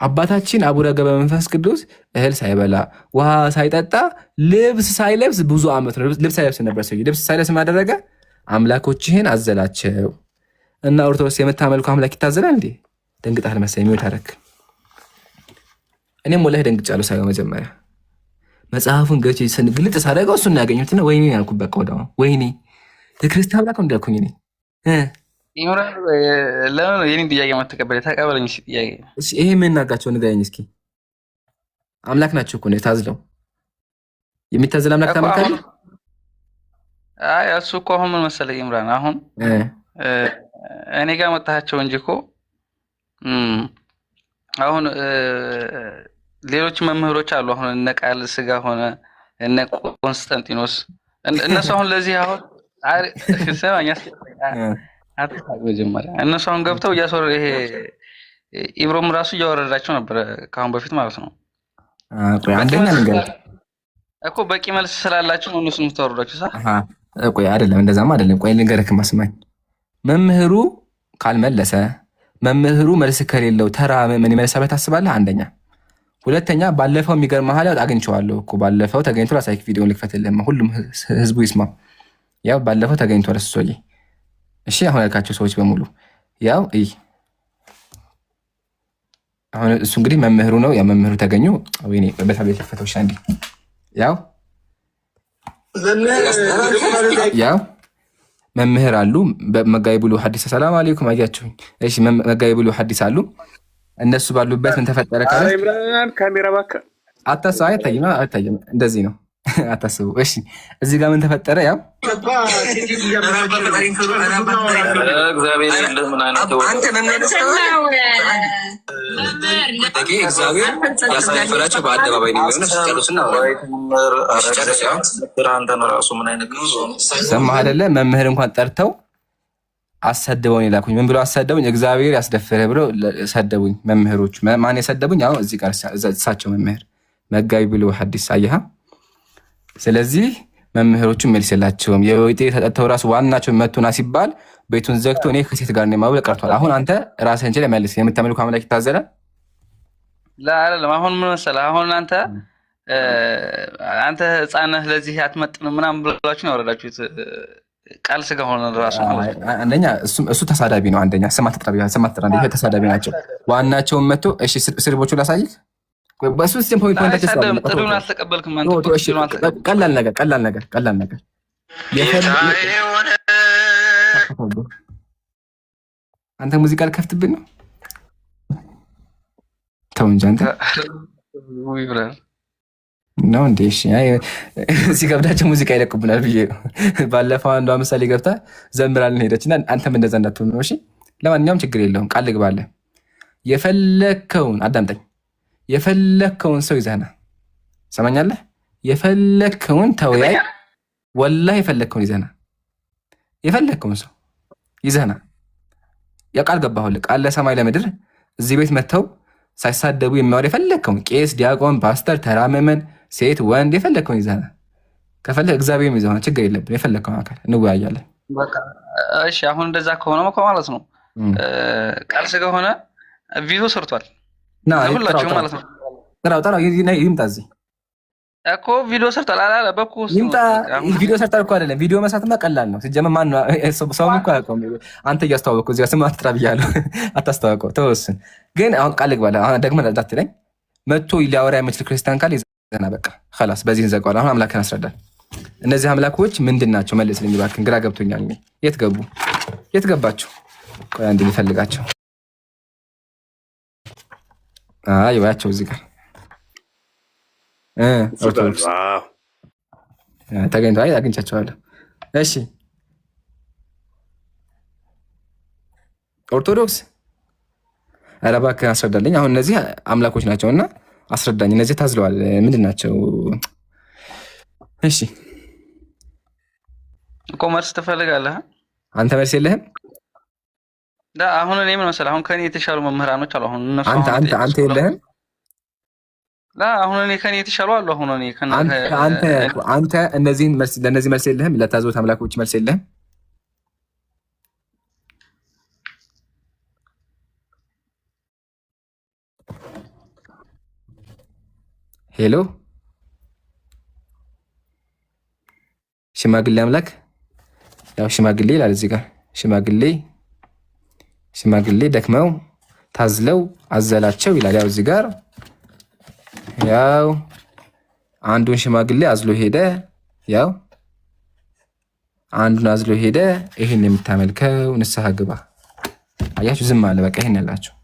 አባታችን አቡነ ገብረ መንፈስ ቅዱስ እህል ሳይበላ ውሃ ሳይጠጣ ልብስ ሳይለብስ ብዙ ዓመት ነው። ልብስ ሳይለብስ ነበር ሰው። ልብስ ሳይለብስ ማደረገ አምላኮችህን አዘላቸው እና ኦርቶዶክስ የምታመልኩ አምላክ ይታዘላል እንዴ? ደንግጣል መሰለኝ። የሚወት አደረክ። እኔም ወላሂ ደንግጫለሁ ሳይሆን መጀመሪያ መጽሐፉን ገጭ ግልጥ ሳደርገው እሱን ያገኙትና ወይኔ ያልኩት በቃ ወዲያው ወይኔ የክርስቲያን አምላክ እንዳልኩኝ እኔ ለምን የኔን ጥያቄ የማትቀበል? ተቀበለኝ ጥያቄ። ይሄ የምናጋቸው ንገረኝ እስኪ። አምላክ ናቸው እኮ ነው ታዝለው የሚታዘል አምላክ ታመልካለህ? አይ እሱ እኮ አሁን ምን መሰለህ ኢምራን፣ አሁን እኔ ጋር መጣሃቸው እንጂ እኮ አሁን ሌሎች መምህሮች አሉ። አሁን እነ ቃል ስጋ ሆነ እነ ኮንስታንቲኖስ እነሱ አሁን ለዚህ አሁን ሰማኛ መጀመሪያ እነሱ አሁን ገብተው እያስወረ ይሄ ኢብሮም ራሱ እያወረዳቸው ነበር ከአሁን በፊት ማለት ነው። አንደኛ ነገር እኮ በቂ መልስ ስላላቸው ነው እነሱን የምታወርዳቸው። ቆይ አይደለም፣ እንደዛማ አይደለም። ቆይ ልንገርህ ማስማኝ። መምህሩ ካልመለሰ መምህሩ መልስ ከሌለው ተራ ምን ይመልሳል ብለህ ታስባለህ? አንደኛ። ሁለተኛ ባለፈው የሚገርም መሀል አግኝቼዋለሁ እኮ ባለፈው ተገኝቶ ላሳይክ፣ ቪዲዮን ልክፈትልህ ሁሉም ህዝቡ ይስማ። ያው ባለፈው ተገኝቷል እሱ ሰውዬ። እሺ አሁን ያልካቸው ሰዎች በሙሉ ያው አሁን እሱ እንግዲህ መምህሩ ነው። ያ መምህሩ ተገኙ ወይኔ በታቤት ፈተው ሻንዲ ያው መምህር አሉ መጋቢ ብሉ ሐዲስ ሰላም አለይኩም አያችሁኝ። እሺ መጋቢ ብሉ ሐዲስ አሉ። እነሱ ባሉበት ምን ተፈጠረ ካለ ካሜራ ባካ አታስቡ። አይታይም እንደዚህ ነው አታስቡ። እሺ እዚህ ጋር ምን ተፈጠረ? ያው እግዚአብሔር ያሳፈራቸው በአደባባይ ነው ሰማህ አይደለ? መምህር እንኳን ጠርተው አሰደበውኝ ላኩኝ። ምን ብለው አሰደቡኝ? እግዚአብሔር ያስደፍርህ ብለው ሰደቡኝ መምህሮቹ። ማን የሰደቡኝ? አሁን እዚህ ጋር እሳቸው መምህር መጋቢ ብሎ ሐዲስ አየሃ። ስለዚህ መምህሮቹ መልስ የላቸውም። የወይጤ ተጠተው ራሱ ዋናቸው መቶና ሲባል ቤቱን ዘግቶ እኔ ከሴት ጋር ነው ማብለ ቀርቷል። አሁን አንተ ራስህን ችለህ መልስ። የምታመልኩ አምላክ ይታዘላል? አይደለም። አሁን ምን መሰለህ፣ አሁን አንተ ሕፃን ነህ ለዚህ አትመጥንም ምናምን ብላችሁ ነው ያወረዳችሁት። ቃል ስጋ ሆነ ራሱ ማለት ነው። አንደኛ እሱ ተሳዳቢ ነው። አንደኛ ስም አትጥራ። ይሄ ተሳዳቢ ናቸው። ዋናቸውን መጥቶ እሺ ስርቦቹ ላሳይክ። በሱ ሲም ፖይንት ጥሩን አልተቀበልክም አንተ። ቀላል ነገር አንተ ሙዚቃ ልከፍትብን ነው? ተው እንጂ አንተ ነው እንዴ? እሺ ሲገብዳቸው ሙዚቃ ይለቁብናል ብዬ ባለፈው አንዷ ምሳሌ ገብታ ዘምራልን ሄደችና አንተም እንደዛ እንዳትሆን ነው። እሺ ለማንኛውም ችግር የለውም። ቃል ልግባለህ። የፈለከውን አዳምጠኝ። የፈለከውን ሰው ይዘህና ሰማኛለህ። የፈለከውን ተወያይ። ወላሂ የፈለከውን ይዘህና የፈለከውን ሰው ይዘህና የቃል ገባሁልህ። ቃል ለሰማይ ለምድር እዚህ ቤት መጥተው ሳይሳደቡ የሚያወር የፈለከውን ቄስ፣ ዲያቆን፣ ፓስተር፣ ተራመመን፣ ሴት፣ ወንድ የፈለከውን ይዘህና ከፈለክ እግዚአብሔር ይዘህና ችግር የለብን። የፈለከውን አካል እንወያያለን። እሺ አሁን እንደዛ ከሆነ ማለት ነው ቃል ስጋ ሆነ ቪዲዮ ሰርቷል ሁላችሁም ማለት ነው። ጥራው ይምጣ እዚህ እኮ ቪዲዮ ሰርቷል አላለ በኩ ይምጣ። ቪዲዮ ሰርቷል እኮ አይደለም። ቪዲዮ መስራትማ ቀላል ነው። ሲጀመር ማን ነው ሰው እኮ አያውቀውም። አንተ እያስተዋወቅኩ እዚህ ስም አትጥራ ብያለሁ። አታስተዋውቀው ተወስን። ግን አሁን ቃል ልግባለህ። አሁን ደግመህ እንዳትለኝ። መጥቶ ሊያወራ የምችል ክርስቲያን ካለ ይዘና በቃ خلاص በዚህ እንዘጋዋለን። አሁን አምላክን አስረዳል። እነዚህ አምላኮች ምንድን ናቸው? መልስልኝ እባክህን፣ ግራ ገብቶኛል። የት ገቡ? የት ገባችሁ? ቆይ አንዴ ልፈልጋቸው። ያቸው እዚህ ጋር ኦርቶዶክስ ተገኝተው አግኝቻቸዋለሁ። እሺ ኦርቶዶክስ ኧረ እባክህ አስረዳልኝ። አሁን እነዚህ አምላኮች ናቸው እና አስረዳኝ። እነዚህ ታዝለዋል ምንድን ናቸው? እሺ እኮ መልስ ትፈልጋለህ አንተ? መልስ የለህም? አሁን እኔ ምን መሰለህ፣ አሁን ከኔ የተሻሉ መምህራኖች አሉ። አሁን እነሱ አንተ የለህም? አሁን እኔ ከኔ የተሻሉ አሉ። አሁን እኔ አንተ እነዚህን መልስ ለእነዚህ መልስ የለህም? ለታዘቡት አምላኮች መልስ የለህም? ሄሎ ሽማግሌ አምላክ ያው ሽማግሌ ይላል እዚህ ጋር ሽማግሌ ደክመው ታዝለው አዘላቸው ይላል። ያው እዚህ ጋር ያው አንዱን ሽማግሌ አዝሎ ሄደ። ያው አንዱን አዝሎ ሄደ። ይሄን የምታመልከው ንስሐ ግባ። አያችሁ ዝም አለ። በቃ ይሄን ያላችሁ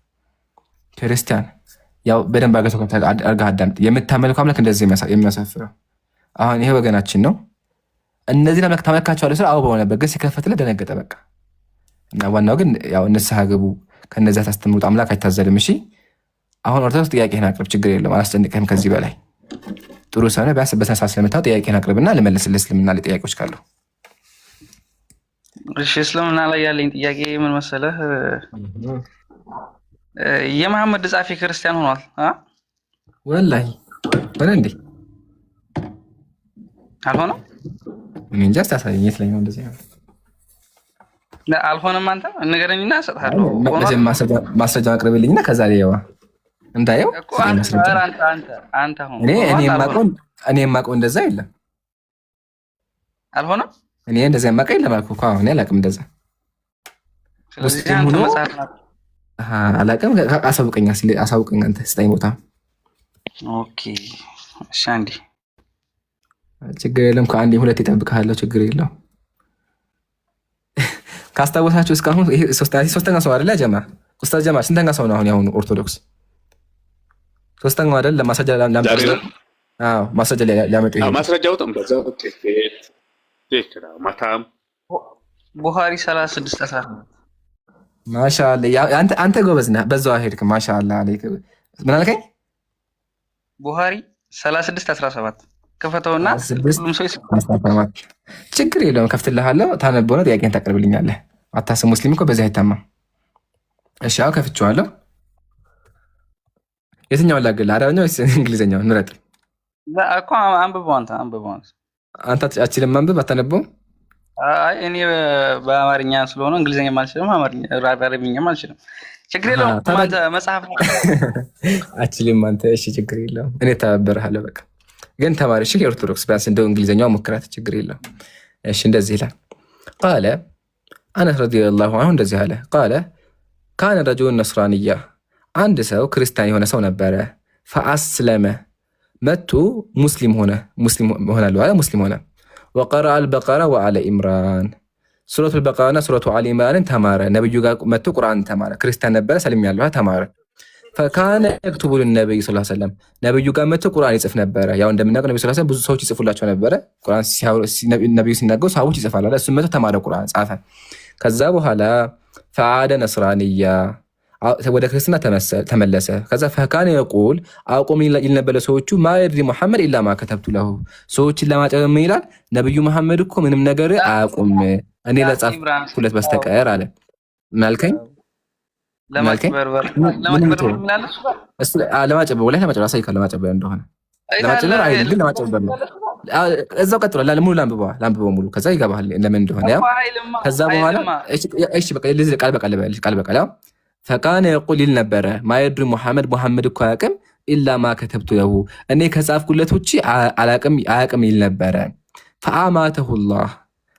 ክርስቲያን ያው በደንብ አድርገህ አዳምጥ። የምታመልከው አምላክ እንደዚህ የሚያሳፍረው አሁን ይሄ ወገናችን ነው። እነዚህን አምላክ ታመልካቸዋለህ ስለ አውባው ነበር፣ ግን ሲከፈትልህ ደነገጠ። በቃ እና ዋናው ግን ያው ንስሐ ግቡ። ከነዚያ ታስተምሩት አምላክ አይታዘልም። እሺ አሁን ኦርቶዶክስ ጥያቄህን አቅርብ፣ ችግር የለውም አላስጨንቅህም። ከዚህ በላይ ጥሩ ሰው ነህ። ቢያንስ በስነ ስርዓት ስለምታው ጥያቄህን አቅርብና ልመልስልህ። እስልምና ላይ ጥያቄዎች ካሉ። እሺ እስልምና ላይ ያለኝ ጥያቄ ምን መሰለህ? የመሐመድ ጻፊ ክርስቲያን ሆኗል። ወላሂ ሆነ እንዴ? አልሆነም? ምን እንጃ። ታሳየኝ የት ላይ ነው እንደዚህ ነው? አልሆነም። አንተ ንገረኝና እሰጥሃለሁ። ማስረጃ አቅርብልኝና ከዛ ላይ ያው እንዳየው እኔ የማውቀው እንደዛ የለም። አልሆነም። እኔ እንደዛ የማውቀው የለም አልኩህ እኮ። አሁን አላውቅም እንደዛ ሙስሊም ሆኖ አላውቅም። አሳውቀኝ አንተ ስጠኝ ቦታ። ኦኬ እሺ። አንዴ ችግር የለም። ከአንዴ ሁለቴ እጠብቅሃለሁ። ችግር የለውም። ካስታወሳችሁ እስካሁን ሶስተኛ ሰው አይደለ? ጀማ ኡስታዝ ጀማ ስንተኛ ሰው ነው አሁን? ያሁኑ ኦርቶዶክስ ሶስተኛው አይደል? ለማስረጃ ማስረጃ ሊያመጡ ይሄ ማስረጃውም በዛው ማታም ቡኻሪ 36 ማሻአላ። አንተ ጎበዝ ነህ። በዛው ሄድክ። ማሻአላ አለይክ። ምን አልከኝ? ቡኻሪ 36:17 ከፈተውና ሁሉም ሰው ችግር የለውም። ከፍትልሃለሁ። ታነበው ነው ጥያቄን ታቀርብልኛለህ። አታስብ። ሙስሊም እኮ በዚህ አይታማም። እሺ አዎ ከፍቼዋለሁ። የትኛውን ላግልህ? አረብኛው ወይስ እንግሊዝኛውን? ምረጥ እኮ አንብበው። አንተ አችልም ማንበብ አታነበውም? አይ እኔ በአማርኛ ስለሆነ እንግሊዝኛም አልችልም፣ አረብኛም አልችልም። ችግር የለውም። አንተ መጽሐፍ አችልም አንተ። እሺ ችግር የለውም። እኔ ተባበርሃለሁ። በቃ ግን ተማሪ እሺ፣ የኦርቶዶክስ ቢያንስ እንደው እንግሊዝኛው ሞክራት። ችግር የለውም። እሺ እንደዚህ ይላል። ቃለ አነስ ረዲየላሁ ዐንሁ እንደዚህ አለ። ቃለ ካነ ረጁሉን ነስራንያ፣ አንድ ሰው ክርስቲያን የሆነ ሰው ነበረ። ፈአስለመ መቱ ሙስሊም ሆናለሁ አለ። ሙስሊም ሆነ። ወቀረአ አልበቀራ ወአለ ኢምራን፣ ሱረቱ አልበቀራና ሱረቱ አለ ኢምራንን ተማረ። ነብዩ ጋር መቱ ቁርአን ተማረ። ክርስቲያን ነበረ። ሰልም ያለው ተማረ። ፈካነ የክቱቡ ለነብዩ ሰለላሁ ዐለይሂ ወሰለም፣ ነብዩ ጋር መጥቶ ቁርአን ይጽፍ ነበረ። ያው እንደምናውቀው ነብዩ ሰለላሁ ዐለይሂ ወሰለም ብዙ ሰዎች ይጽፉላቸው ነበረ። ቁርአን ነብዩ ሲናገሩ ሰዎች ይጽፋሉ አይደል? እሱ መጥቶ ተማረ፣ ቁርአን ጻፈ። ከዛ በኋላ ፈዓደ ነስራንያ፣ ወደ ክርስትና ተመለሰ። ከዛ ፈካነ የቁል አቁም ይል ነበር ለሰዎቹ ማ የድሪ ሙሐመድ ኢላ ማ ከተብቱ ለሁ፣ ሰዎችን ለማጨበም ይላል ነብዩ መሐመድ እኮ ምንም ነገር አያውቁም እኔ ለጻፍኩለት በስተቀር አለ። ማልከኝ ለማጨበር እንደሆነ ለማጨበር አይደል? ግን ለማጨበር ነው። እዛው ቀጥሎ ሙሉ ላንብበው ሙሉ፣ ከዛ ይገባሃል ለምን እንደሆነ። ያው ከዛ በኋላ እሺ በቃ ለዚህ ቃል በቃል ያው ፈቃነ የቁል ይል ነበረ ማ የድሪ ሙሐመድ እኮ አያውቅም ኢላ ማ ከተብቱ ለሁ፣ እኔ ከጻፍኩለት ውጪ አያውቅም ይል ነበረ። ፈአማተሁ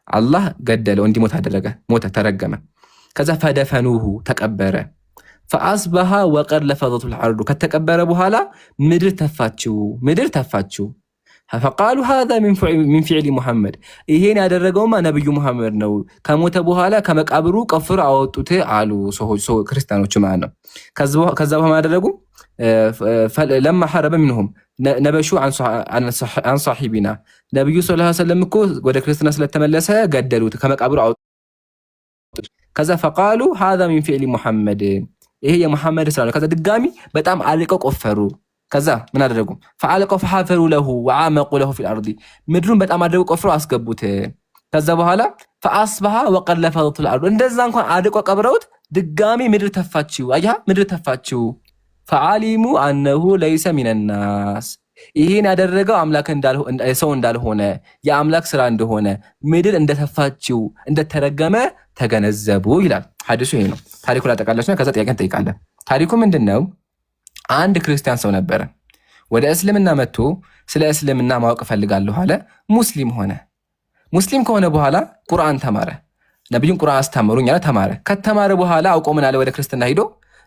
አላህ ገደለው፣ እንዲሞት አደረገ፣ ሞተ፣ ተረገመ። ከዛ ፈደፈኑሁ ተቀበረ። ፈአስበሃ ወቀድ ለፈዘቱ ልዓርዱ፣ ከተቀበረ በኋላ ምድር ተፋችው። ፈቃሉ ሃዛ ሚን ፊዕሊ ሙሐመድ፣ ይሄን ያደረገውማ ነብዩ ሙሐመድ ነው፣ ከሞተ በኋላ ከመቃብሩ ቀፍር አወጡት አሉ ክርስቲያኖች ማለት ነው። ከዛ በኋላ ያደረጉ ለማ ሐረበ ሚንሁም ነበሹ አን ሳሒቢና፣ ነብዩ ሰለላሁ ዐለይሂ ወሰለም እኮ ወደ ክርስትና ስለተመለሰ ገደሉት፣ ከመቃብሩ አወጡት። ከዛ ፈቃሉ ሃዛ ሚን ፊዕሊ ሙሐመድ፣ ይሄ የሙሐመድ ስራ ነው። ከዛ ድጋሚ በጣም አልቀው ቆፈሩ። ከዛ ምን አደረጉ? ፈአልቀው ፈሐፈሩ ለሁ ወዓመቁ ለሁ ፊል አርዲ፣ ምድሩን በጣም አድርገው ቆፍረው አስገቡት። ከዛ በኋላ ፈአስበሃ ወቀድ ለፈዘቱ ልአርዱ፣ እንደዛ እንኳን አድቀው ቀብረውት ድጋሚ ምድር ተፋችው። አያ ምድር ተፋችው። ፈዓሊሙ አነሁ ለይሰ ሚነናስ፣ ይሄን ያደረገው አምላክ ሰው እንዳልሆነ የአምላክ ስራ እንደሆነ ምድር እንደተፋችው እንደተረገመ ተገነዘቡ ይላል ሐዲሱ። ይሄ ነው ታሪኩ። ላጠቃላችና ከዛ ጥያቄ እንጠይቃለን። ታሪኩ ምንድነው? አንድ ክርስቲያን ሰው ነበረ። ወደ እስልምና መጥቶ ስለ እስልምና ማወቅ እፈልጋለሁ አለ። ሙስሊም ሆነ። ሙስሊም ከሆነ በኋላ ቁርአን ተማረ። ነብዩን ቁርአን አስተማሩኝ አለ፣ ተማረ። ከተማረ በኋላ አውቆ ምን አለ? ወደ ክርስትና ሂዶ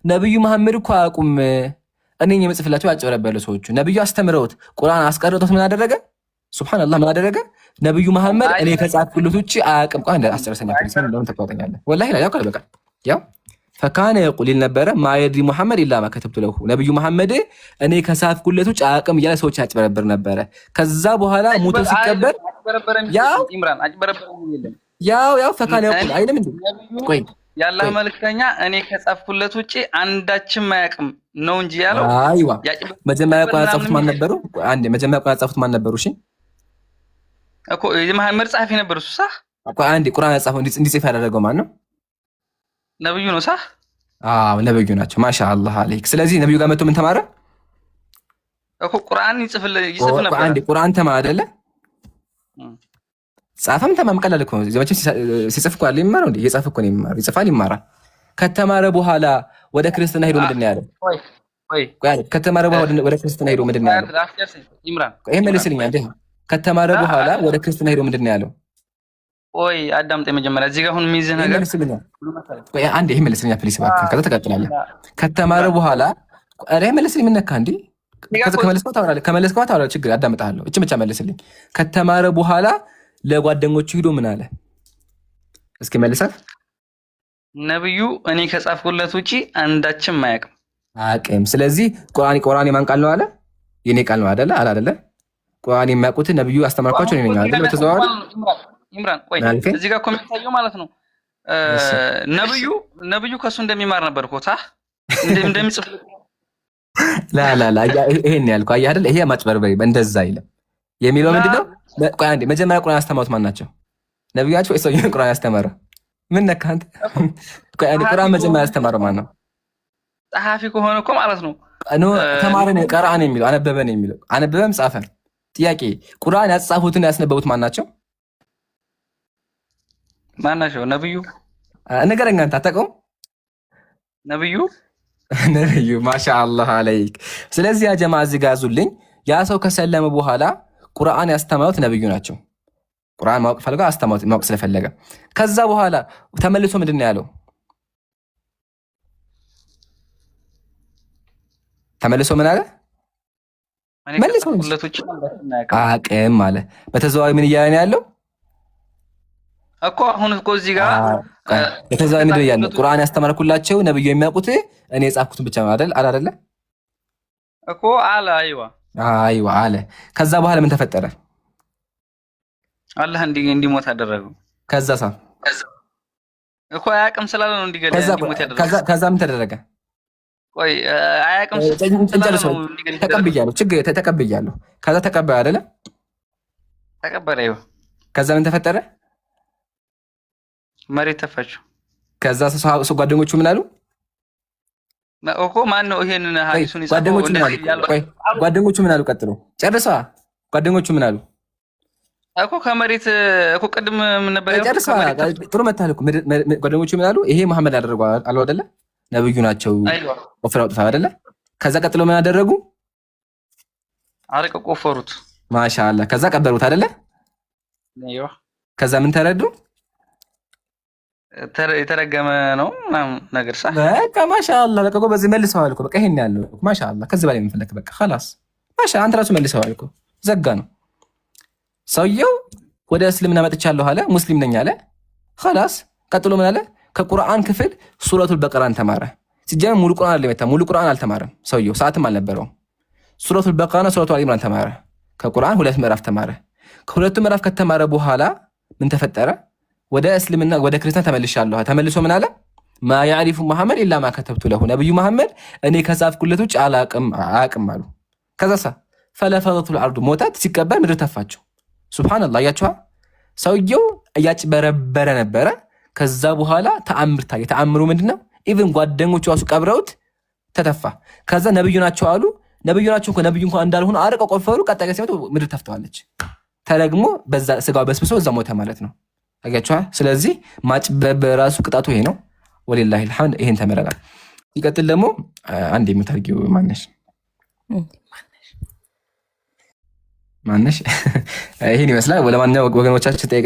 ነብዩ መሐመድ እኮ አያውቁም እኔ የምጽፍላቸው ያጨበረበሉ ሰዎቹ ነብዩ አስተምረውት ቁርአን አስቀርጦት ምን አደረገ? ሱብሃንአላህ ምን አደረገ? ነብዩ መሐመድ እኔ ከጻፍኩለት ውጪ አያውቅም። ቆይ እንደ አስተረሰኛ ፖሊስን እንደውም ተቋጣኛለህ ወላሂ ላይ ያውቃል። በቃ ያው ፈካነ የቁል ነበረ ማየድሪ መሐመድ ኢላ ማ ከተብቱ ለሁ ነብዩ መሐመድ እኔ ከጻፍኩለት ውጪ አያውቅም እያለ ሰዎች ያጨበረበር ነበረ። ከዛ በኋላ ሞቶ ሲቀበር ያው ፈካነ የቁል አይደለም እንዴ? ቆይ ያላህ መልክተኛ እኔ ከጻፍኩለት ውጪ አንዳችም አያውቅም ነው እንጂ ያለው። አይዋ መጀመሪያ ቁርአን ጻፉት ማን ነበሩ? አንዴ መጀመሪያ ቁርአን ጻፉት ማን ነበሩ? እሺ እኮ የመሐመድ ጻፊ ነበር እሱ ሳ እኮ አንዴ ቁርአን ጻፈው እንዲጽፍ ያደረገው ማን ነው? ነብዩ ነው ሳ ነብዩ ናቸው። ማሻአላህ አለይክ። ስለዚህ ነብዩ ጋር መጥቶ ምን ተማረ? እኮ ቁርአን ይጽፍ ነበር። አንዴ ቁርአን ተማረ አይደለ? ጻፈም ተማም ቀላል እኮ ነው። ዘመቻ ሲጽፍ እኮ አለ ይማረው እንዴ? የጻፈ እኮ ነው ይማረው፣ ይጽፋል፣ ይማራል። ከተማረ በኋላ ወደ ክርስትና ሄዶ ምንድነው ያለው? ቆይ ከተማረ በኋላ ወደ ክርስትና ሄዶ ምንድነው ያለው? ይሄ መልስልኝ አንዴ። ከተማረ በኋላ ወደ ክርስትና ሄዶ ምንድነው ያለው? ቆይ አዳምጠኝ መጀመሪያ እዚህ ጋር አሁን የሚይዝህ ነገር ቆይ አንዴ ይሄ መልስልኝ ፕሊስ እባክህ። ከዛ ተቀጥላለህ። ከተማረ በኋላ አሬ መልስልኝ ምን ነካ እንዴ? ከዛ ከመለስከው ታወራለህ፣ ችግር አዳምጣለሁ። እቺ ብቻ መልስልኝ። ከተማረ በኋላ ለጓደኞቹ ሂዶ ምን አለ? እስኪ መልሳት። ነብዩ እኔ ከጻፍኩለት ውጪ አንዳችም አያውቅም። ስለዚህ ቁርአን የማን ቃል ነው አለ? የኔ ቃል ነው አይደለ? አይደለ? ቁርአን የሚያውቁት ነብዩ አስተማርኳቸው ነው አይደለ? በተዘዋዋሪ ኢምራን ቆይ እዚህ ጋር ኮሜንታዩ ማለት ነው ነብዩ ከሱ እንደሚማር ነበር እኮ ታ እንደሚጽፍ ላ ይሄን ያልኩህ አየህ አይደል? ይሄ ማጭበርበሪ እንደዛ አይልም የሚለው ምንድነው? ቆይ አንዴ መጀመሪያ ቁርአን ያስተማሩት ማን ናቸው? ነብያቸው ወይስ ሰውዬው ቁርአን ያስተማረ? ምን ነካ አንተ? ቆይ አንዴ ቁርአን መጀመሪያ ያስተማረው ማን ነው? ጸሐፊ ከሆነ እኮ ማለት ነው ተማረ ነው ቀራ ነው የሚለው አነበበ ነው የሚለው አነበበም ጻፈ። ጥያቄ ቁርአን ያጻፉትና ያስነበቡት ማን ናቸው? ማን ናቸው? ነብዩ ነገረኛ አንተ አታውቀውም? ነብዩ ማሻአላህ አለይክ። ስለዚህ ያ ጀማ እዚህ ጋር ያዙልኝ። ያ ሰው ከሰለመ በኋላ ቁርአን ያስተማሩት ነብዩ ናቸው። ቁርአን ማወቅ ፈልጋ አስተማሩት ማወቅ ስለፈለገ። ከዛ በኋላ ተመልሶ ምንድን ነው ያለው? ተመልሶ ምን አለ? መልሶ አቅም አለ። በተዘዋዋሪ ምን እያለ ነው ያለው እኮ አሁን እኮ እዚህ ጋር በተዘዋዋሪ ምንድን ነው ያለው? ቁርአን ያስተማርኩላቸው ነብዩ የሚያውቁት እኔ የጻፍኩትን ብቻ ነው አይደል እኮ አለ። አይዋ አለ። ከዛ በኋላ ምን ተፈጠረ? አላህ እንዲሞት አደረገው። ከዛ እኮ አያውቅም ስላለ ነው እንዲሞት ያደረገው። ከዛ ምን ተደረገ? ቆይ አያውቅም ስላለ ነው ተቀብያለሁ። ችግር ተቀብያለሁ። ከዛ ተቀበለ አይደለ? ተቀበለ። ከዛ ምን ተፈጠረ? መሬት ተፋችሁ። ከዛ ሰው ጓደኞቹ ምን አሉ? እኮ ማን ነው ይሄንን ሐዲሱን ይጻፈው? ጓደኞቹ ምን አሉ? ቀጥሎ ጨርሳ። ጓደኞቹ ምን አሉ? እኮ ከመሬት እኮ ቅድም ምን ነበር ያለው? ጨርሳ። ጥሩ መታል እኮ ጓደኞቹ ምን አሉ? ይሄ መሐመድ አደረገው አሉ አይደለ? ነብዩ ናቸው ወፍራ ወጥታ አይደለ? ከዛ ቀጥሎ ምን አደረጉ? አረቀ ቆፈሩት። ማሻአላህ። ከዛ ቀበሩት አይደለ? ከዛ ምን ተረዱ? የተረገመ ነው ነገር ሳ በቃ ማሻአላህ። በቃ በዚህ መልሰዋል እኮ በቃ ይሄን ያለው ማሻአላህ። ከዚህ በላይ የምንፈልግ በቃ خلاص ማሻ አንተ ራሱ መልሰዋል እኮ ዘጋ ነው ሰውየው። ወደ እስልምና መጥቻለሁ አለ፣ ሙስሊም ነኝ አለ خلاص። ቀጥሎ ምን አለ? ከቁርአን ክፍል ሱረቱል በቀራን ተማረ። ሲጀምር ሙሉ ቁርአን አለ ሙሉ ቁርአን አልተማረም ሰውየው፣ ሰዓትም አልነበረውም። ሱረቱል በቀራና ሱረቱል አሊ ኢምራን ተማረ። ከቁርአን 2 ምዕራፍ ተማረ። ከሁለቱ ምዕራፍ ከተማረ በኋላ ምን ተፈጠረ? ወደ እስልምና ወደ ክርስትና ተመልሻለሁ። ተመልሶ ምን አለ? ማ ያዕሪፉ መሐመድ ኢላ ማ ከተብቱ ለሁ ነብዩ መሐመድ እኔ ከጻፍኩለት ውጭ አያውቅም አሉ። ከዛሳ ፈለፈለቱል አርዱ ሞታት ሲቀበር ምድር ተፋቸው። ሱብሃንአላህ። አያችኋ ሰውየው እያጭበረበረ ነበረ። ከዛ በኋላ ተአምር ታየ። ተአምሩ ምንድነው? ኢቭን ጓደኞቹ ራሱ ቀብረውት ተተፋ። ከዛ ነብዩ ናቸው አሉ። ነብዩ ናቸው እኮ ነብዩ እንኳን እንዳልሆነ አርቀው ቆፈሩ። ቀጣይ ሲመጡ ምድር ተፍተዋለች። ተረግሞ በዛ ስጋው በስብሶ እዛ ሞተ ማለት ነው። አያችኋ። ስለዚህ ማጭበርበር ራሱ ቅጣቱ ይሄ ነው። ወሊላሂ አልሐምድ። ይሄን ተመረናል። ይቀጥል ደግሞ አንድ የምታርጊው ማነሽ ማነሽ? ይሄን ይመስላል። ለማንኛውም ወገኖቻችን ጥያቄ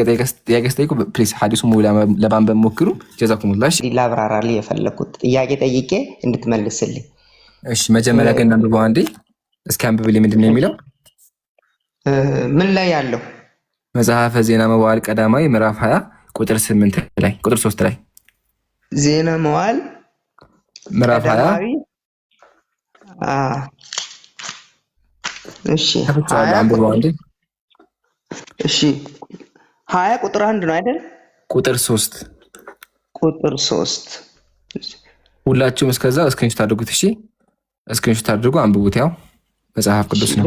ስጠይቁ ፕሊዝ ሐዲሱ ሙሉ ለማንበብ ሞክሩ። ጀዛኩሙላህ። ላብራራልህ የፈለኩት ጥያቄ ጠይቄ እንድትመልስልኝ። እሺ መጀመሪያ ግን አንብበው አንዴ። እስኪ አንብብልኝ። ምንድን ነው የሚለው? ምን ላይ ያለው? መጽሐፈ ዜና መዋዕል ቀዳማዊ ምዕራፍ 20 ቁጥር 8 ላይ ቁጥር 3 ላይ ዜና መዋዕል ምዕራፍ 20 እሺ 20 ቁጥር 1 ነው አይደል? ቁጥር 3 ሁላችሁም እስከዛ እስክሪንሾት አድርጉት። እሺ እስክሪንሾት አድርጉ፣ አንብቡት። ያው መጽሐፍ ቅዱስ ነው።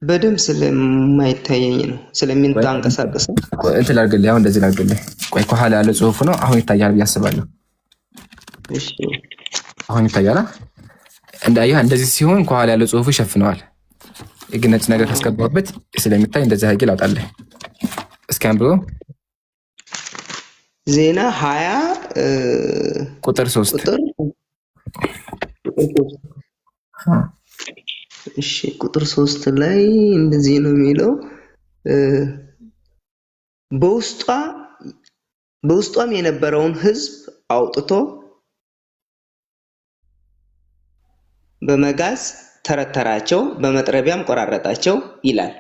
በደምብ ስለማይታየኝ ነው ስለሚንቀሳቀስ እንትን ላድርግልህ። ያው እንደዚህ ላድርግልህ። ቆይ ከኋላ ያለው ጽሁፍ ነው። አሁን ይታያል ብዬ አስባለሁ። እሺ አሁን ይታያል። እንዳየህ እንደዚህ ሲሆን ከኋላ ያለው ጽሁፍ ይሸፍነዋል። ግን ነጭ ነገር ካስገባበት ስለሚታይ እንደዚህ አድርጌ ላውጣልህ። እስኪ አንብበው። ዜና 20 ቁጥር 3 እሺ ቁጥር 3 ላይ እንደዚህ ነው የሚለው በውስጧም የነበረውን ሕዝብ አውጥቶ በመጋዝ ተረተራቸው፣ በመጥረቢያም ቆራረጣቸው ይላል።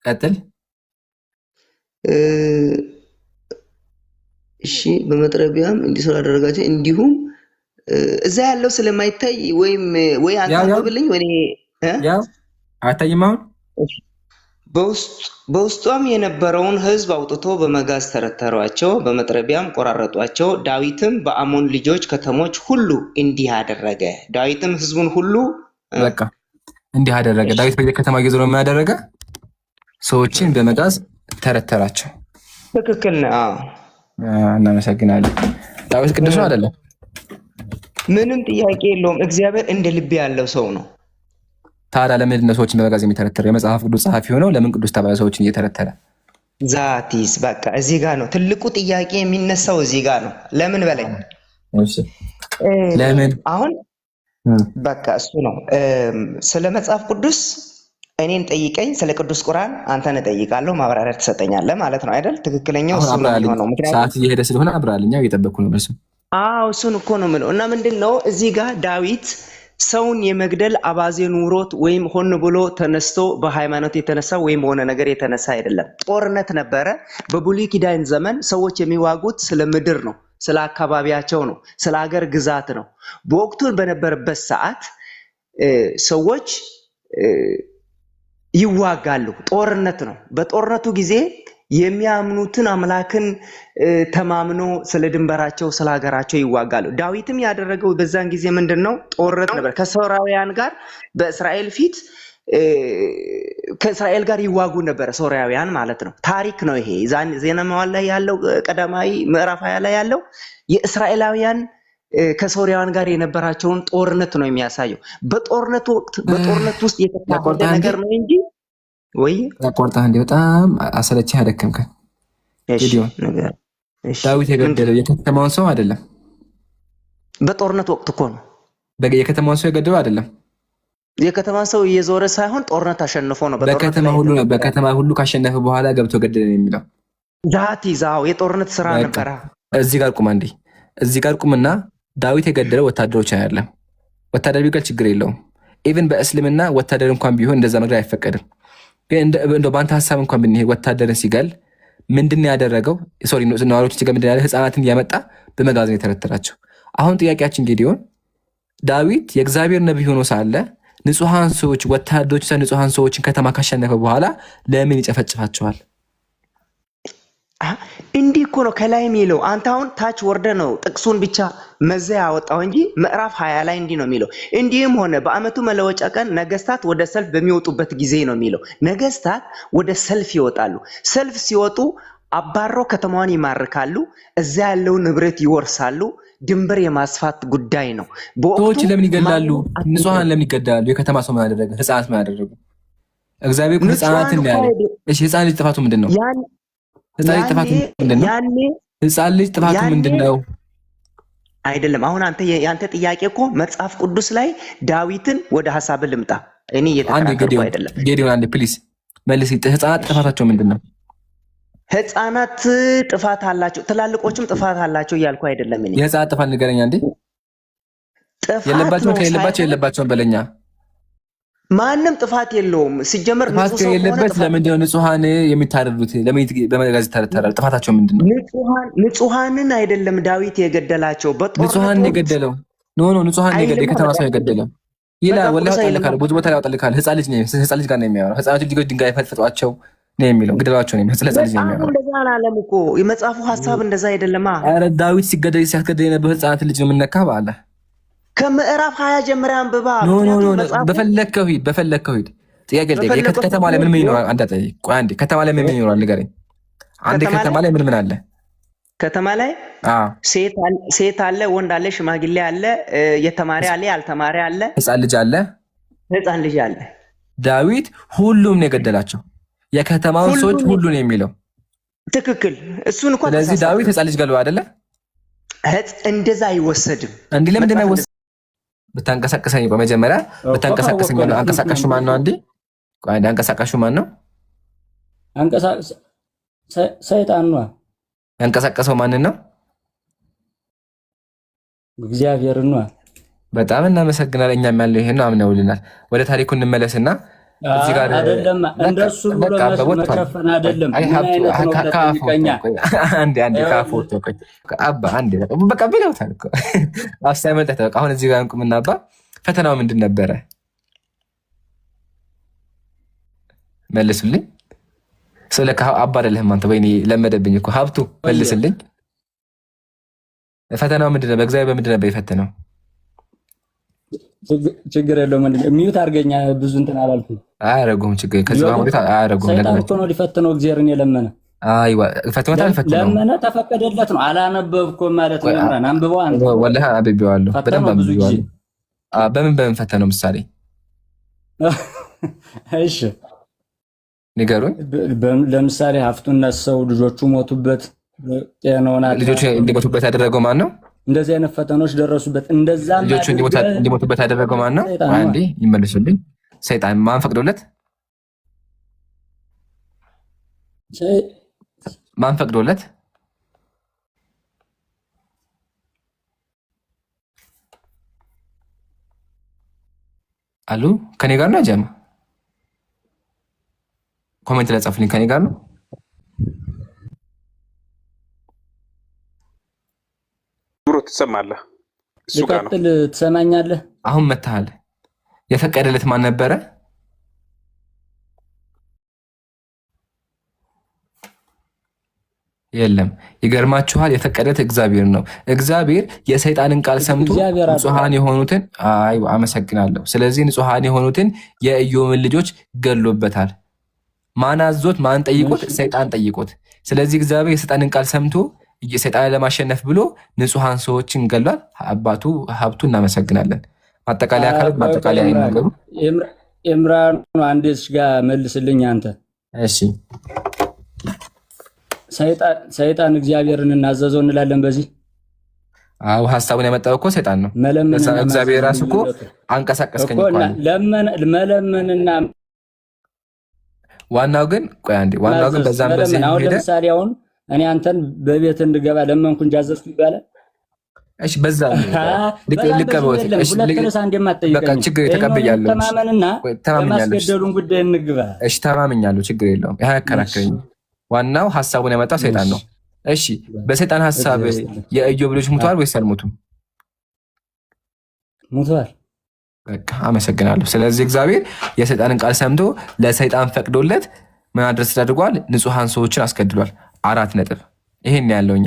ቀጥል። እሺ በመጥረቢያም እንዲሰራ አደረጋቸው። እንዲሁም እዛ ያለው ስለማይታይ ወይ አንተ አንብብልኝ ወይ ያው አይታይም። አሁን በውስጧም የነበረውን ሕዝብ አውጥቶ በመጋዝ ተረተሯቸው፣ በመጥረቢያም ቆራረጧቸው። ዳዊትም በአሞን ልጆች ከተሞች ሁሉ እንዲህ አደረገ። ዳዊትም ሕዝቡን ሁሉ በቃ እንዲህ አደረገ። ዳዊት በየከተማው እየዞረ የሚያደረገ ሰዎችን በመጋዝ ተረተራቸው። ትክክል ነው። እናመሰግናለን። ዳዊት ቅዱስ ነው አይደለም? ምንም ጥያቄ የለውም። እግዚአብሔር እንደ ልብ ያለው ሰው ነው። ታዲያ ለምንድን ነው ሰዎችን በመጋዝ የሚተረተረው? የመጽሐፍ ቅዱስ ጸሐፊ ሆነው ለምን ቅዱስ ተባለ ሰዎችን እየተረተረ? ዛቲስ በቃ እዚህ ጋር ነው ትልቁ ጥያቄ የሚነሳው። እዚህ ጋር ነው። ለምን በለኝ። ለምን አሁን በቃ እሱ ነው። ስለ መጽሐፍ ቅዱስ እኔን ጠይቀኝ፣ ስለ ቅዱስ ቁርአን አንተን እጠይቃለሁ፣ ማብራሪያ ትሰጠኛለህ ማለት ነው አይደል? ትክክለኛው እሱ ነው የሚሆነው። ምክንያቱም ሰዓት እየሄደ ስለሆነ አብራልኛው እየጠበቅኩ ነው። መልሱ እሱን እኮ ነው የምለው። እና ምንድን ነው እዚህ ጋር ዳዊት ሰውን የመግደል አባዜ ኑሮት ወይም ሆን ብሎ ተነስቶ በሃይማኖት የተነሳ ወይም በሆነ ነገር የተነሳ አይደለም። ጦርነት ነበረ። በብሉይ ኪዳን ዘመን ሰዎች የሚዋጉት ስለ ምድር ነው፣ ስለ አካባቢያቸው ነው፣ ስለ ሀገር ግዛት ነው። በወቅቱ በነበረበት ሰዓት ሰዎች ይዋጋሉ። ጦርነት ነው። በጦርነቱ ጊዜ የሚያምኑትን አምላክን ተማምኖ ስለ ድንበራቸው ስለ ሀገራቸው ይዋጋሉ። ዳዊትም ያደረገው በዛን ጊዜ ምንድን ነው? ጦርነት ነበር ከሶርያውያን ጋር በእስራኤል ፊት ከእስራኤል ጋር ይዋጉ ነበር፣ ሶርያውያን ማለት ነው። ታሪክ ነው ይሄ። ዜና መዋዕል ላይ ያለው ቀዳማዊ ምዕራፍ 20 ላይ ያለው የእስራኤላውያን ከሶርያውያን ጋር የነበራቸውን ጦርነት ነው የሚያሳየው። በጦርነት ወቅት በጦርነት ውስጥ የተካሄደ ነገር ነው እንጂ ወይ ያቋርጣ እንዴ? በጣም አሰለችህ፣ አደከምከን። ዳዊት የገደለው የከተማውን ሰው አይደለም። በጦርነት ወቅት እኮ ነው። የከተማውን ሰው የገደለው አይደለም። የከተማ ሰው እየዞረ ሳይሆን ጦርነት አሸንፎ ነው። በከተማ ሁሉ ካሸነፈ በኋላ ገብቶ ገደለ የሚለው ዛት ይዛው የጦርነት ስራ ነበረ። እዚህ ጋር ቁም አንዴ። እዚህ ጋር ቁምና ዳዊት የገደለው ወታደሮች አይደለም። ወታደር ቢገል ችግር የለውም። ኢቭን በእስልምና ወታደር እንኳን ቢሆን እንደዛ መግደል አይፈቀድም። ግን እንደው በአንተ ሀሳብ እንኳን ብንሄድ ወታደርን ሲገል ምንድን ያደረገው? ሶሪ ነዋሪዎች ሲገል ምንድን ያለ ህፃናትን እያመጣ በመጋዝ ነው የተረተራቸው። አሁን ጥያቄያችን ጌዲዮን ዳዊት የእግዚአብሔር ነቢይ ሆኖ ሳለ ንጹሐን ሰዎች ወታደሮች ንጹሐን ሰዎችን ከተማ ካሸነፈ በኋላ ለምን ይጨፈጭፋቸዋል? እንዲህ እኮ ነው ከላይ የሚለው። አንተ አሁን ታች ወርደ ነው ጥቅሱን ብቻ መዘ ያወጣው እንጂ ምዕራፍ 20 ላይ እንዲህ ነው የሚለው። እንዲህም ሆነ በዓመቱ መለወጫ ቀን ነገስታት ወደ ሰልፍ በሚወጡበት ጊዜ ነው የሚለው። ነገስታት ወደ ሰልፍ ይወጣሉ። ሰልፍ ሲወጡ አባሮ ከተማዋን ይማርካሉ። እዛ ያለው ንብረት ይወርሳሉ። ድንበር የማስፋት ጉዳይ ነው። ሰዎች ለምን ይገላሉ? ንጹሐን ለምን ይገደላሉ? የከተማ ሰው ምን አደረገ? ህፃናት ምን አደረጉ? እግዚአብሔር እኮ ህፃናትን ነው ያለው። እሺ ህፃን ልጅ ጥፋቱ ምንድን ነው? ህፃን ልጅ ጥፋቱ ምንድን ነው? ህፃን ልጅ ጥፋቱ ምንድን ነው? አይደለም። አሁን ያንተ ጥያቄ እኮ መጽሐፍ ቅዱስ ላይ ዳዊትን ወደ ሐሳብ ልምጣ። እኔ እየተከራከርኩ አይደለም። ጌዲዮን አንዴ ፕሊዝ መልስ። ህፃናት ጥፋታቸው ምንድን ነው? ህፃናት ጥፋት አላቸው፣ ትላልቆችም ጥፋት አላቸው እያልኩ አይደለም። እኔ የህፃናት ጥፋት ንገረኛ እንዴ። ጥፋት የለባቸውም ነው ከሌለባቸው ሳይሆን የለባቸውም በለኛ። ማንም ጥፋት የለውም ሲጀመር። ጥፋት ንጹህ ሰው ከሆነ የሌለበት ጥፋት ለምንድን ነው ንጹሐን የሚታረዱት? ለምን በመጋዝ ይታረዳሉ? ጥፋታቸው ምንድን ነው? ንጹሐንን አይደለም ዳዊት የገደላቸው ንጹሐን የገደለው ኖ ንጹሐን የገደለው የከተማ ሰው የገደለው ይላል። ወላሂ ያወጣልካል፣ ብዙ ቦታ ያወጣልካል። ህፃን ልጅ ጋር ነው የሚያወራው። ህፃናት ልጆች ድንጋይ ፈጥፍጧቸው ነው የሚለው፣ ግደሏቸው ነው የሚለው። ስለ ህፃን ልጅ ነው የሚያወራው። እንደዛ አላለም እኮ የመጽሐፉ ሀሳብ እንደዛ አይደለማ። ኧረ ዳዊት ሲያስገድል የነበረው ህፃናት ልጅ ነው የምነካ ባለ ከምዕራፍ 20 ጀምረህ አንብባ። በፈለግከው ሂድ። ጥያቄ ልጠይቅ። ከተማ ላይ ምን ይኖራል? አንዴ ከተማ ላይ ምን ይኖራል ንገረኝ። አንዴ ከተማ ላይ ምን አለ? ከተማ ላይ ሴት አለ፣ ወንድ አለ፣ ሽማግሌ አለ፣ የተማሪ አለ፣ ያልተማሪ አለ፣ ህፃን ልጅ አለ። ዳዊት ሁሉም ነው የገደላቸው፣ የከተማውን ሰዎች ሁሉ ነው የሚለው። ትክክል። እሱን እኮ ስለዚህ ዳዊት ህፃን ልጅ ገለው አይደለ? እንደዛ አይወሰድም። እንዴ ለምንድን ነው አይወሰድም? ብታንቀሳቀሰኝ በመጀመሪያ ብታንቀሳቀሰኝ ነው። አንቀሳቃሹ ማን ነው? አንዴ አንቀሳቃሹ ማን ነው? ሰይጣን ነው። ያንቀሳቀሰው ማንን ነው? እግዚአብሔር ነው። በጣም እናመሰግናለን። እኛም ያለው ይሄን ነው አምነውልናል። ወደ ታሪኩ እንመለስና እዚህ ጋር አይደለም እንደሱ ብሎ መጨፈን አይደለም። በቃ ብለውታል እኮ አሳይመንት። አሁን እዚህ ጋር እንቁምና አባ ፈተናው ምንድን ነበረ? መልሱልኝ። ስለካ አባ አይደለህም አንተ። ወይኔ ለመደብኝ እኮ ሀብቱ መልስልኝ። ፈተናው ምንድን ነበር? እግዚአብሔር በምንድን ነበር የፈተነው? ችግር የለውም። ሚዩት አድርገኛ ብዙ እንትን አላልኩም። አያረጉም ችግር ከዚህ በኋላ አያረጉም። ሰይጣን እኮ ነው ሊፈትነው እግዚአብሔርን የለመነ። አይዋ ፈተናው አልፈተነው ለመነ ተፈቀደለት ነው። አላነበብኩም ማለት ነው። ይምራን አንብበው አንተ። ወላሂ አንብቤዋለሁ፣ በደንብ አንብቤዋለሁ። በምን ፈተነው? ምሳሌ እሺ ንገሩኝ። ለምሳሌ ሀብቱን ነሰው፣ ልጆቹ ሞቱበት፣ ጤናውን ልጆቹ እንዲሞቱበት ያደረገው ማን ነው? እንደዚህ አይነት ፈተኖች ደረሱበት። እንደዛ ልጆቹ እንዲሞቱበት ያደረገው ማን ነው? አንዴ ይመልሱልኝ። ሰይጣን። ማን ፈቅዶለት? ማን ፈቅዶለት? አሉ ከኔ ጋር ነው ጀማ ኮሜንት ላይ ጻፉልኝ። ከኔ ጋር ነው? ብሮ ትሰማለህ? እሱ ጋር ነው። ልቀጥል። ትሰማኛለህ? አሁን መታሃል። የፈቀደለት ማን ነበረ? የለም። ይገርማችኋል። የፈቀደለት እግዚአብሔር ነው። እግዚአብሔር የሰይጣንን ቃል ሰምቶ ንጹሐን የሆኑትን አመሰግናለሁ። ስለዚህ ንጹሐን የሆኑትን የኢዮብን ልጆች ገሎበታል። ማን አዞት? ማን ጠይቆት? ሰይጣን ጠይቆት። ስለዚህ እግዚአብሔር የሰይጣንን ቃል ሰምቶ ሰይጣንን ለማሸነፍ ብሎ ንጹሐን ሰዎችን ገሏል። አባቱ ሀብቱ እናመሰግናለን። ማጠቃለያ አካላት ማጠቃለያ ይናገሩ። ኢምራን አንዴስ ጋር መልስልኝ አንተ። እሺ ሰይጣን እግዚአብሔርን እናዘዘው እንላለን በዚህ። አዎ ሀሳቡን ያመጣው እኮ ሰይጣን ነው። እግዚአብሔር ራሱ እኮ አንቀሳቀስከኝ እኮ መለመንና ዋናው ግን ቆይ አንዴ፣ ዋናው ግን በዛም በዚህ አሁን ለምሳሌ አሁን እኔ አንተን በቤት እንድገባ ለመንኩ እንጂ አዘዝኩ ይባላል። እሺ በዛ ልቀበውት። እሺ በቃ ችግር ተቀበያለሁ። ለማስገደሉን ጉዳይ እንግባ። እሺ ተማምኛለሁ፣ ችግር የለውም። ይሄ አከራከረኝ። ዋናው ሀሳቡን ያመጣው ሰይጣን ነው። እሺ በሰይጣን ሀሳብ የኢዮብ ልጆች ሙተዋል ወይስ አልሞቱም? ሙተዋል። በቃ አመሰግናለሁ። ስለዚህ እግዚአብሔር የሰይጣንን ቃል ሰምቶ ለሰይጣን ፈቅዶለት ምን አድረስ አድርጓል? ንጹሐን ሰዎችን አስገድሏል። 4 ነጥብ። ይሄን ያለው እኛ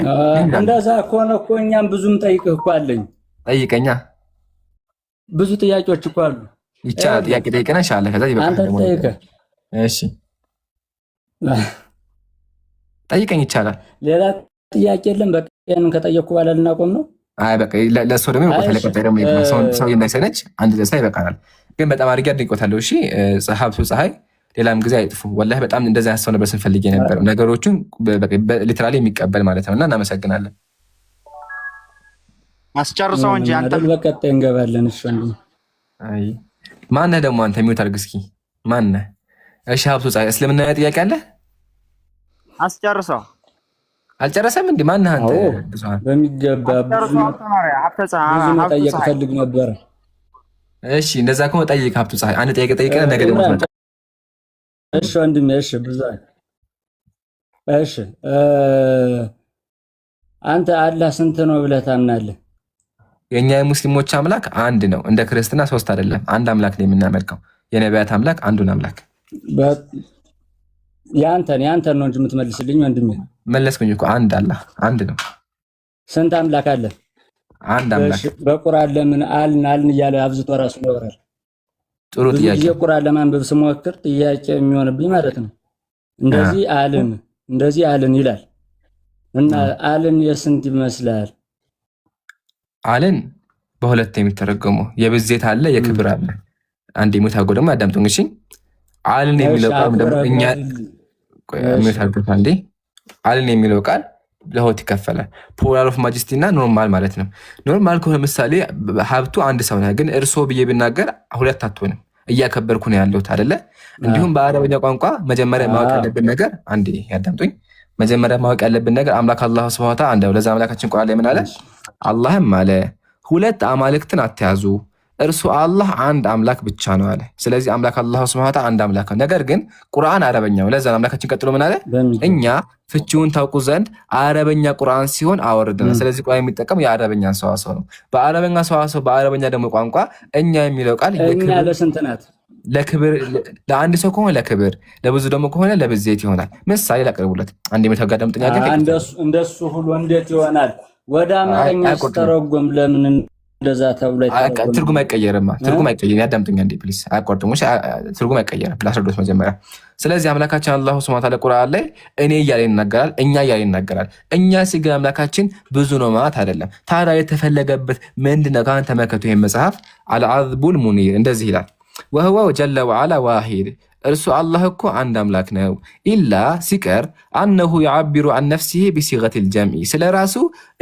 እንደዛ ከሆነ እኮ እኛም ብዙም ጠይቅህ እኮ አለኝ። ጠይቀኛ። ብዙ ጥያቄዎች እኮ አሉ። ይቻላል። ጥያቄ ጠይቀና ይሻላል። ከዛ ይበቃል። አንተ ጠይቀህ። እሺ ጠይቀኝ፣ ይቻላል። ሌላ ጥያቄ የለም። በቃ ያንን ከጠየቅኩ በኋላ ልናቆም ነው። አይ በቃ ለእሱ ደግሞ ይቆታል። ለቀጣይ ደግሞ ሰው እንዳይሰለች አንድ ደስታ ይበቃናል። ግን በጣም አድርጌ አድንቆታለሁ። እሺ ሀብቱ ፀሐይ፣ ሌላም ጊዜ አይጥፉ። ወላሂ በጣም እንደዛ ያሰው ነበር ስንፈልግ የነበረው ነገሮቹን ሊትራሊ የሚቀበል ማለት ነው። እና እናመሰግናለን። አስጨርሰው እንጂ አንተ በቀጣይ እንገባለን። እሺ ማነህ ደግሞ አንተ? ሚውት አድርግ እስኪ። ማነህ? እሺ ሀብቱ ፀሐይ እስልምና ጥያቄ አለ? አስጨርሰው። አልጨረሰም እንዴ? ማን አንተ? በሚገባ ብዙ መጠየቅ ፈልግ ነበር። እሺ እንደዛ ከሆነ ጠይቅ ሀብቱ ፀሐይ። አንድ ጥያቄ ጠይቀህ ነገ ደግሞ እሺ ወንድሜ። እሺ ብዙ እሺ አንተ አላህ ስንት ነው ብለህ ታምናለህ? የኛ የሙስሊሞች አምላክ አንድ ነው። እንደ ክርስትና ሶስት አይደለም፣ አንድ አምላክ ነው የምናመልከው። የነቢያት አምላክ አንዱን አምላክ። ያንተን ነው እንጂ የምትመልስልኝ ወንድሜ። መለስኩኝ እኮ አንድ አላህ አንድ ነው። ስንት አምላክ አለ? አንድ አምላክ። በቁርአን ለምን አልን እያለ አብዝቶ ራሱ ያወራል? ጥሩ ጥያቄ። የቁርአን ለማንበብ ስሞክር ጥያቄ የሚሆንብኝ ማለት ነው። እንደዚህ አልን ይላል እና አልን የስንት ይመስላል? አልን በሁለት የሚተረጎመው የብዜት አለ፣ የክብር አለ። አንድ የሞታጎ ደግሞ አዳምጡኝ እሺ። አልን የሚለው ቃል ደግሞ እኛ አልን የሚለው ቃል ለሆት ይከፈላል። ፕሉራል ኦፍ ማጀስቲ እና ኖርማል ማለት ነው። ኖርማል ከሆነ ምሳሌ ሀብቱ አንድ ሰው ነው፣ ግን እርሶ ብዬ ብናገር ሁለት አትሆንም። እያከበርኩ ነው ያለሁት አይደለ? እንዲሁም በአረበኛ ቋንቋ መጀመሪያ ማወቅ ያለብን ነገር አንዴ ያዳምጡኝ። መጀመሪያ ማወቅ ያለብን ነገር አምላክ አላህ ሱብሃነሁ ወተዓላ አንድ ነው። ለዛ አምላካችን ቁርአን ላይ ምን አለ? አላህም አለ ሁለት አማልክትን አትያዙ፣ እርሱ አላህ አንድ አምላክ ብቻ ነው አለ። ስለዚህ አምላክ አላህ ሱብሃነሁ ወተዓላ አንድ አምላክ ነው። ነገር ግን ቁርአን አረበኛ ነው። ለዛ አምላካችን ቀጥሎ ምን አለ? እኛ ፍቺውን ታውቁ ዘንድ አረበኛ ቁርአን ሲሆን አወርደናል። ስለዚህ ቁርአን የሚጠቀም የአረበኛ ሰዋሰው ነው። በአረበኛ ሰዋሰው በአረበኛ ደግሞ ቋንቋ እኛ የሚለው ቃል ለስንት ናት? ለክብር ለአንድ ሰው ከሆነ ለክብር፣ ለብዙ ደግሞ ከሆነ ለብዜት ይሆናል። ምሳሌ ላቅርቡለት። አንድ የምታጋደም ጥያቄ እንደሱ ሁሉ እንዴት ይሆናል? ወደ አማርኛ ሲተረጎም ለምን እንደዛ ተብሎ ይተረጎም? ትርጉም አይቀየርም። ትርጉም አይቀየርም። ያዳምጡኝ አንዴ ፕሊስ። አያቋርጡም። ትርጉም አይቀየርም። ላስረዶት መጀመሪያ። ስለዚህ አምላካችን አላሁ ሱብሃነሁ ወተዓላ ቁርአን ላይ እኔ እያለ ይናገራል፣ እኛ እያለ ይናገራል። እኛ ሲገኝ አምላካችን ብዙ ነው ማለት አይደለም። ታዲያ የተፈለገበት ምንድነው? ካን ተመከቱ ይሄን መጽሐፍ አልዓዝቡል ሙኒር እንደዚህ ይላል ወህወ ጀለ ወዓላ ዋሂድ እርሱ አላህ እኮ አንድ አምላክ ነው። ኢላ ሲቀር አነሁ የዓቢሩ አን ነፍሲሂ ቢሲገቲል ጀምዒ ስለ ራሱ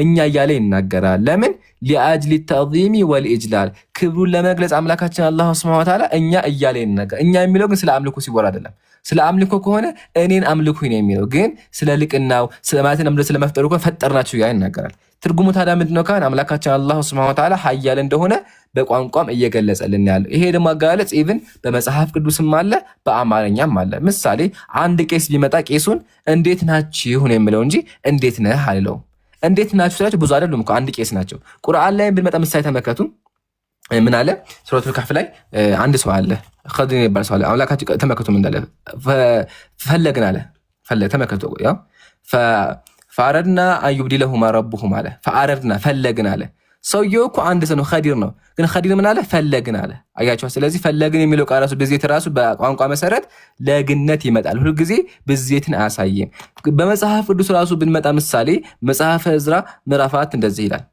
እኛ እያለ ይናገራል። ለምን? ሊአጅሊ ተዕዚሚ ወልኢጅላል ክብሩን ለመግለጽ አምላካችን አላህ ሱብሓነሁ ወተዓላ እኛ እያለ ይናገራል። እኛ የሚለው ግን ስለ አምልኮ ሲወራ አይደለም። ስለ አምልኮ ከሆነ እኔን አምልኩኝ ነው የሚለው። ግን ስለ ልቅናው ስለማለትን ስለመፍጠሩ ፈጠርናችሁ እያለ ይናገራል። ትርጉሙ ታዲያ ምንድነው? ካን አምላካችን አላህ ሱብሓነሁ ወተዓላ ኃያል እንደሆነ በቋንቋም እየገለጸልን ያለ። ይሄ ደግሞ አገላለጽ ኢቭን በመጽሐፍ ቅዱስም አለ በአማርኛም አለ። ምሳሌ አንድ ቄስ ቢመጣ ቄሱን እንዴት ናችሁ ነው የሚለው እንጂ እንዴት ነህ አልለውም። እንዴት ናችሁ ስላችሁ ብዙ አይደሉም እኮ አንድ ቄስ ናቸው። ቁርአን ላይ ብንመጣ ምሳሌ ተመከቱ። ምን አለ? ሱረቱል ካህፍ ላይ አንድ ሰው አለ ኸድር ይባል ሰው አለ። አምላካችን ተመከቱ ምን እንዳለ ፈለግን አለ። ተመከቱ ያው ፈአረድና አዩብዲለሁማ ረቡሁም አለ። ፈአረድና ፈለግን አለ። ሰውየው እኮ አንድ ሰው ነው፣ ኸዲር ነው። ግን ኸዲር ምን አለ? ፈለግን አለ። አያችሁ። ስለዚህ ፈለግን የሚለው ቃል ራሱ ብዜት ራሱ በቋንቋ መሰረት ለግነት ይመጣል። ሁሉ ጊዜ ብዜትን አያሳይም። በመጽሐፍ ቅዱስ ራሱ ብንመጣ ምሳሌ መጽሐፈ ዕዝራ ምዕራፍ 4 እንደዚህ ይላል።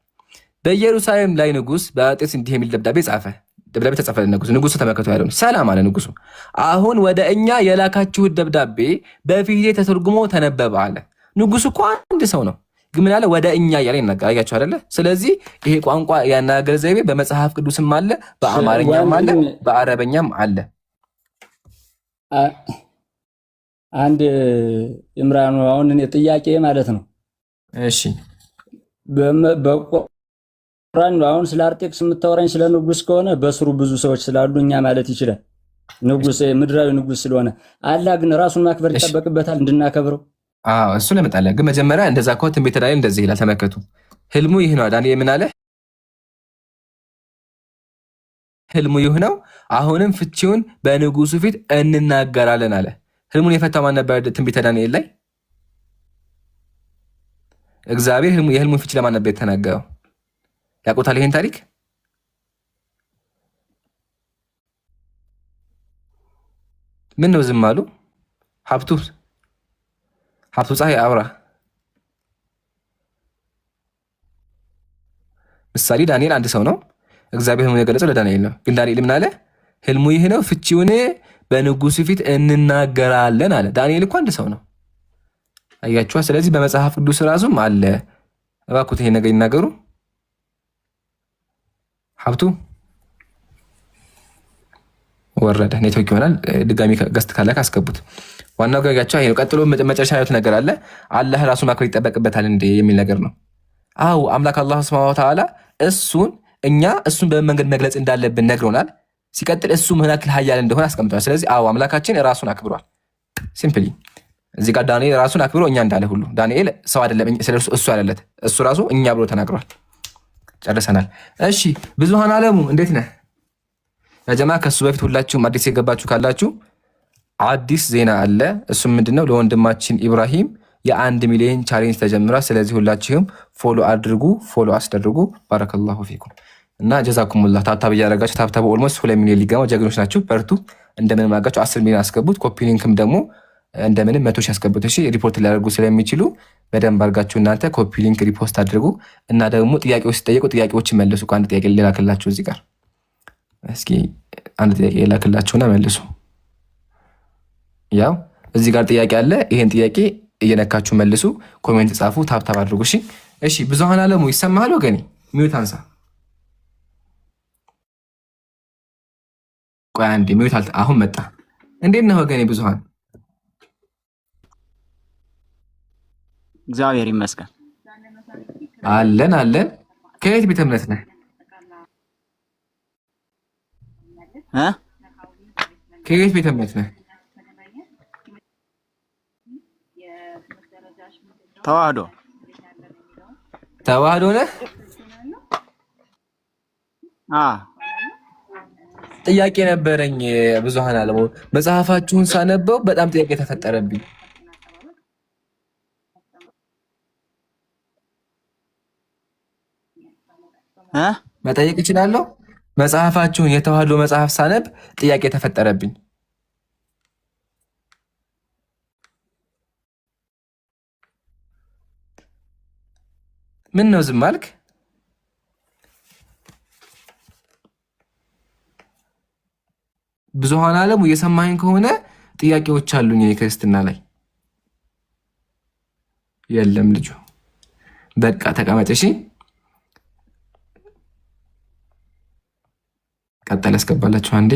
በኢየሩሳሌም ላይ ንጉስ በአጤስ እንዲህ የሚል ደብዳቤ ጻፈ። ደብዳቤ ተጻፈ ለንጉሱ። ንጉሱ ተመከቱ ያለው ሰላም አለ ንጉሱ። አሁን ወደ እኛ የላካችሁት ደብዳቤ በፊቴ ተተርጉሞ ተነበበ አለ። ንጉሱ እኮ አንድ ሰው ነው፣ ግን ምን አለ? ወደ እኛ እያለ ይናገራል። አያችሁ አይደለ? ስለዚህ ይሄ ቋንቋ ያናገር ዘይቤ በመጽሐፍ ቅዱስም አለ፣ በአማርኛም አለ፣ በአረበኛም አለ። አንድ ኢምራኑ አሁን እኔ ጥያቄ ማለት ነው። እሺ በቁርአን አሁን ስለ አርጤክስ የምታወራኝ ስለ ንጉስ ከሆነ በስሩ ብዙ ሰዎች ስላሉ እኛ ማለት ይችላል። ንጉስ ምድራዊ ንጉስ ስለሆነ አላህ ግን ራሱን ማክበር ይጠበቅበታል እንድናከብረው። እሱ ለመጣለ ግን መጀመሪያ እንደዛ እኮ ትንቢተ ዳንኤል እንደዚህ ይላል። ተመከቱ ህልሙ ይህ ነው። ዳንኤል ምን አለ? ህልሙ ይህ ነው፣ አሁንም ፍቺውን በንጉሱ ፊት እንናገራለን አለ። ህልሙን የፈታው ማን ነበር? ትንቢተ ዳንኤል ላይ እግዚአብሔር የህልሙን ፍቺ ለማን ነበር የተናገረው? ያውቁታል ይሄን ታሪክ? ምን ነው ዝም አሉ? ሀብቱ ፀሐይ አውራ። ምሳሌ ዳንኤል አንድ ሰው ነው። እግዚአብሔር ህልሙን የገለጸው ለዳንኤል ነው። ግን ዳንኤል ምን አለ? ህልሙ ይህ ነው፣ ፍቺውን በንጉሱ ፊት እንናገራለን አለ። ዳንኤል እኮ አንድ ሰው ነው። አያችኋ? ስለዚህ በመጽሐፍ ቅዱስ ራሱም አለ። እባክዎት ይሄ ነገር ይናገሩ። ሀብቱ ወረደ። ኔትወርክ ይሆናል። ድጋሚ ገስት ካለ ካስገቡት። ዋናው ገጋቸው ይሄ ነው። ቀጥሎ መጨረሻ ያሉት ነገር አለ። አላህ ራሱ ማክበር ይጠበቅበታል እንዴ የሚል ነገር ነው። አው አምላክ አላህ ሱብሓነሁ ወተዓላ እሱን በምን መንገድ መግለጽ እንዳለብን ነግሮናል። ሲቀጥል እሱ ምን ያክል ኃያል እንደሆነ አስቀምጧል። ስለዚህ አው አምላካችን ራሱን አክብሯል። ሲምፕሊ እዚህ ጋር ዳንኤል ራሱን አክብሮ እኛ እንዳለ ሁሉ ዳንኤል ሰው አይደለም፣ ስለሱ እሱ ያለለት እሱ ራሱ እኛ ብሎ ተናግሯል። ጨርሰናል። እሺ ብዙሃን አለሙ እንዴት ነህ? ያጀማ ከሱ በፊት ሁላችሁም አዲስ የገባችሁ ካላችሁ አዲስ ዜና አለ። እሱም ምንድነው? ለወንድማችን ኢብራሂም የ1 ሚሊዮን ቻሌንጅ ተጀምሯል። ስለዚህ ሁላችሁም ፎሎ አድርጉ፣ ፎሎ አስደርጉ። ባረከላሁ ፊኩም እና ጀዛኩሙላህ። ታብታብ እያደረጋችሁ ታብታብ ኦልሞስት 2 ሚሊዮን ሊገባው ጀግኖች ናችሁ። በርቱ። እንደምንም አድርጋችሁ 10 ሚሊዮን አስገቡት። ኮፒ ሊንክም ደግሞ እንደምንም 100 ሺህ አስገቡት። እሺ ሪፖርት ሊያደርጉ ስለሚችሉ በደንብ አድርጋችሁ እናንተ ኮፒ ሊንክ ሪፖስት አድርጉ እና ደግሞ ጥያቄዎች ሲጠየቁ ጥያቄዎችን መልሱ። አንድ ጥያቄ ልላክላችሁ እዚህ ጋር እስኪ አንድ ጥያቄ ልላክላችሁና መልሱ። ያው እዚህ ጋር ጥያቄ አለ። ይሄን ጥያቄ እየነካችሁ መልሱ። ኮሜንት ጻፉ፣ ታብታብ አድርጉ። እሺ እሺ። ብዙሃን አለሙ ይሰማሃል ወገኔ? ሚዩት አንሳ። ቆይ አንዴ ሚዩት አልተ አሁን መጣ። እንዴት ነህ ወገኔ? ብዙሃን እግዚአብሔር ይመስገን አለን አለን። ከየት ቤተ እምነት ነህ? ከየት ቤተ እምነት ነህ? ተዋህዶ ተዋህዶ ነህ? ጥያቄ ነበረኝ። ብዙሃን አለሙ መጽሐፋችሁን ሳነበው በጣም ጥያቄ ተፈጠረብኝ። መጠየቅ እችላለሁ? መጽሐፋችሁን የተዋህዶ መጽሐፍ ሳነብ ጥያቄ ተፈጠረብኝ። ምን ነው ዝም አልክ? ብዙሃን አለሙ እየሰማኸኝ ከሆነ ጥያቄዎች አሉኝ እኔ ክርስትና ላይ። የለም ልጁ በቃ ተቀመጥ። እሺ ቀጠል ያስገባላችሁ አንዴ።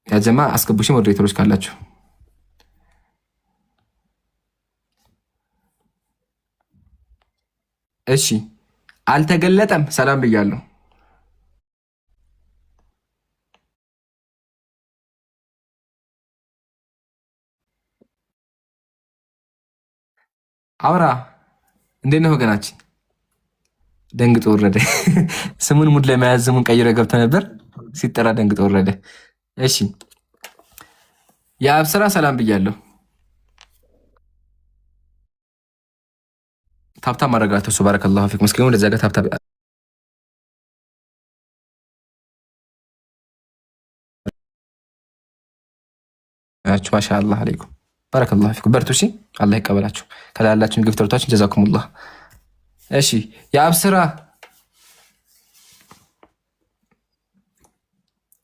ያጀማ አስገቡሽ ሞዴሬተሮች ካላችሁ። እሺ አልተገለጠም። ሰላም ብያለሁ። አውራ እንዴት ነው ወገናችን? ደንግጦ ወረደ። ስሙን ሙድ ለመያዝ ስሙን ቀይሮ ገብቶ ነበር። ሲጠራ ደንግጦ ወረደ። እሺ የአብስራ ሰላም ብያለሁ። ታብታብ ማድረጋችሁ እሱ ባረከላሁ ፊክ መስኪኑ እንደዛ ጋር ታብታብ ማሻአላህ አለይኩም ባረከላሁ ፊኩም። በርቱ። እሺ አላህ ይቀበላችሁ። ከላላችሁ ግፍተሮታችን ጀዛኩሙላህ። እሺ የአብስራ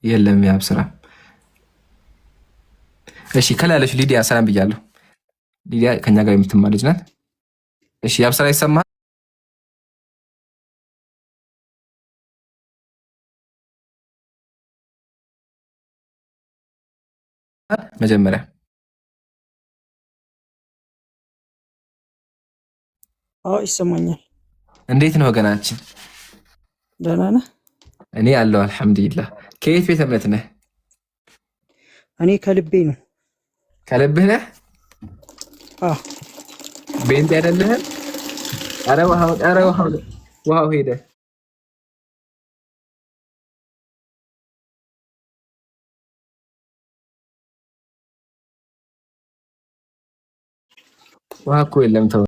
የለም የአብስራ። እሺ ከላለች ሊዲያ ሰላም ብያለሁ። ሊዲያ ከኛ ጋር የምትማር ልጅ ናት። እሺ የአብስራ ይሰማል? መጀመሪያ ይሰማኛል። እንዴት ነው ወገናችን? ደህና ነህ? እኔ አለሁ አልሐምዱሊላህ። ከየት ቤተ እምነት ነህ? እኔ ከልቤ ነው። ከልብህ ነህ? ቤንት አይደለህም? ኧረ ውሃው ሄደ። ውሃ እኮ የለም ተው።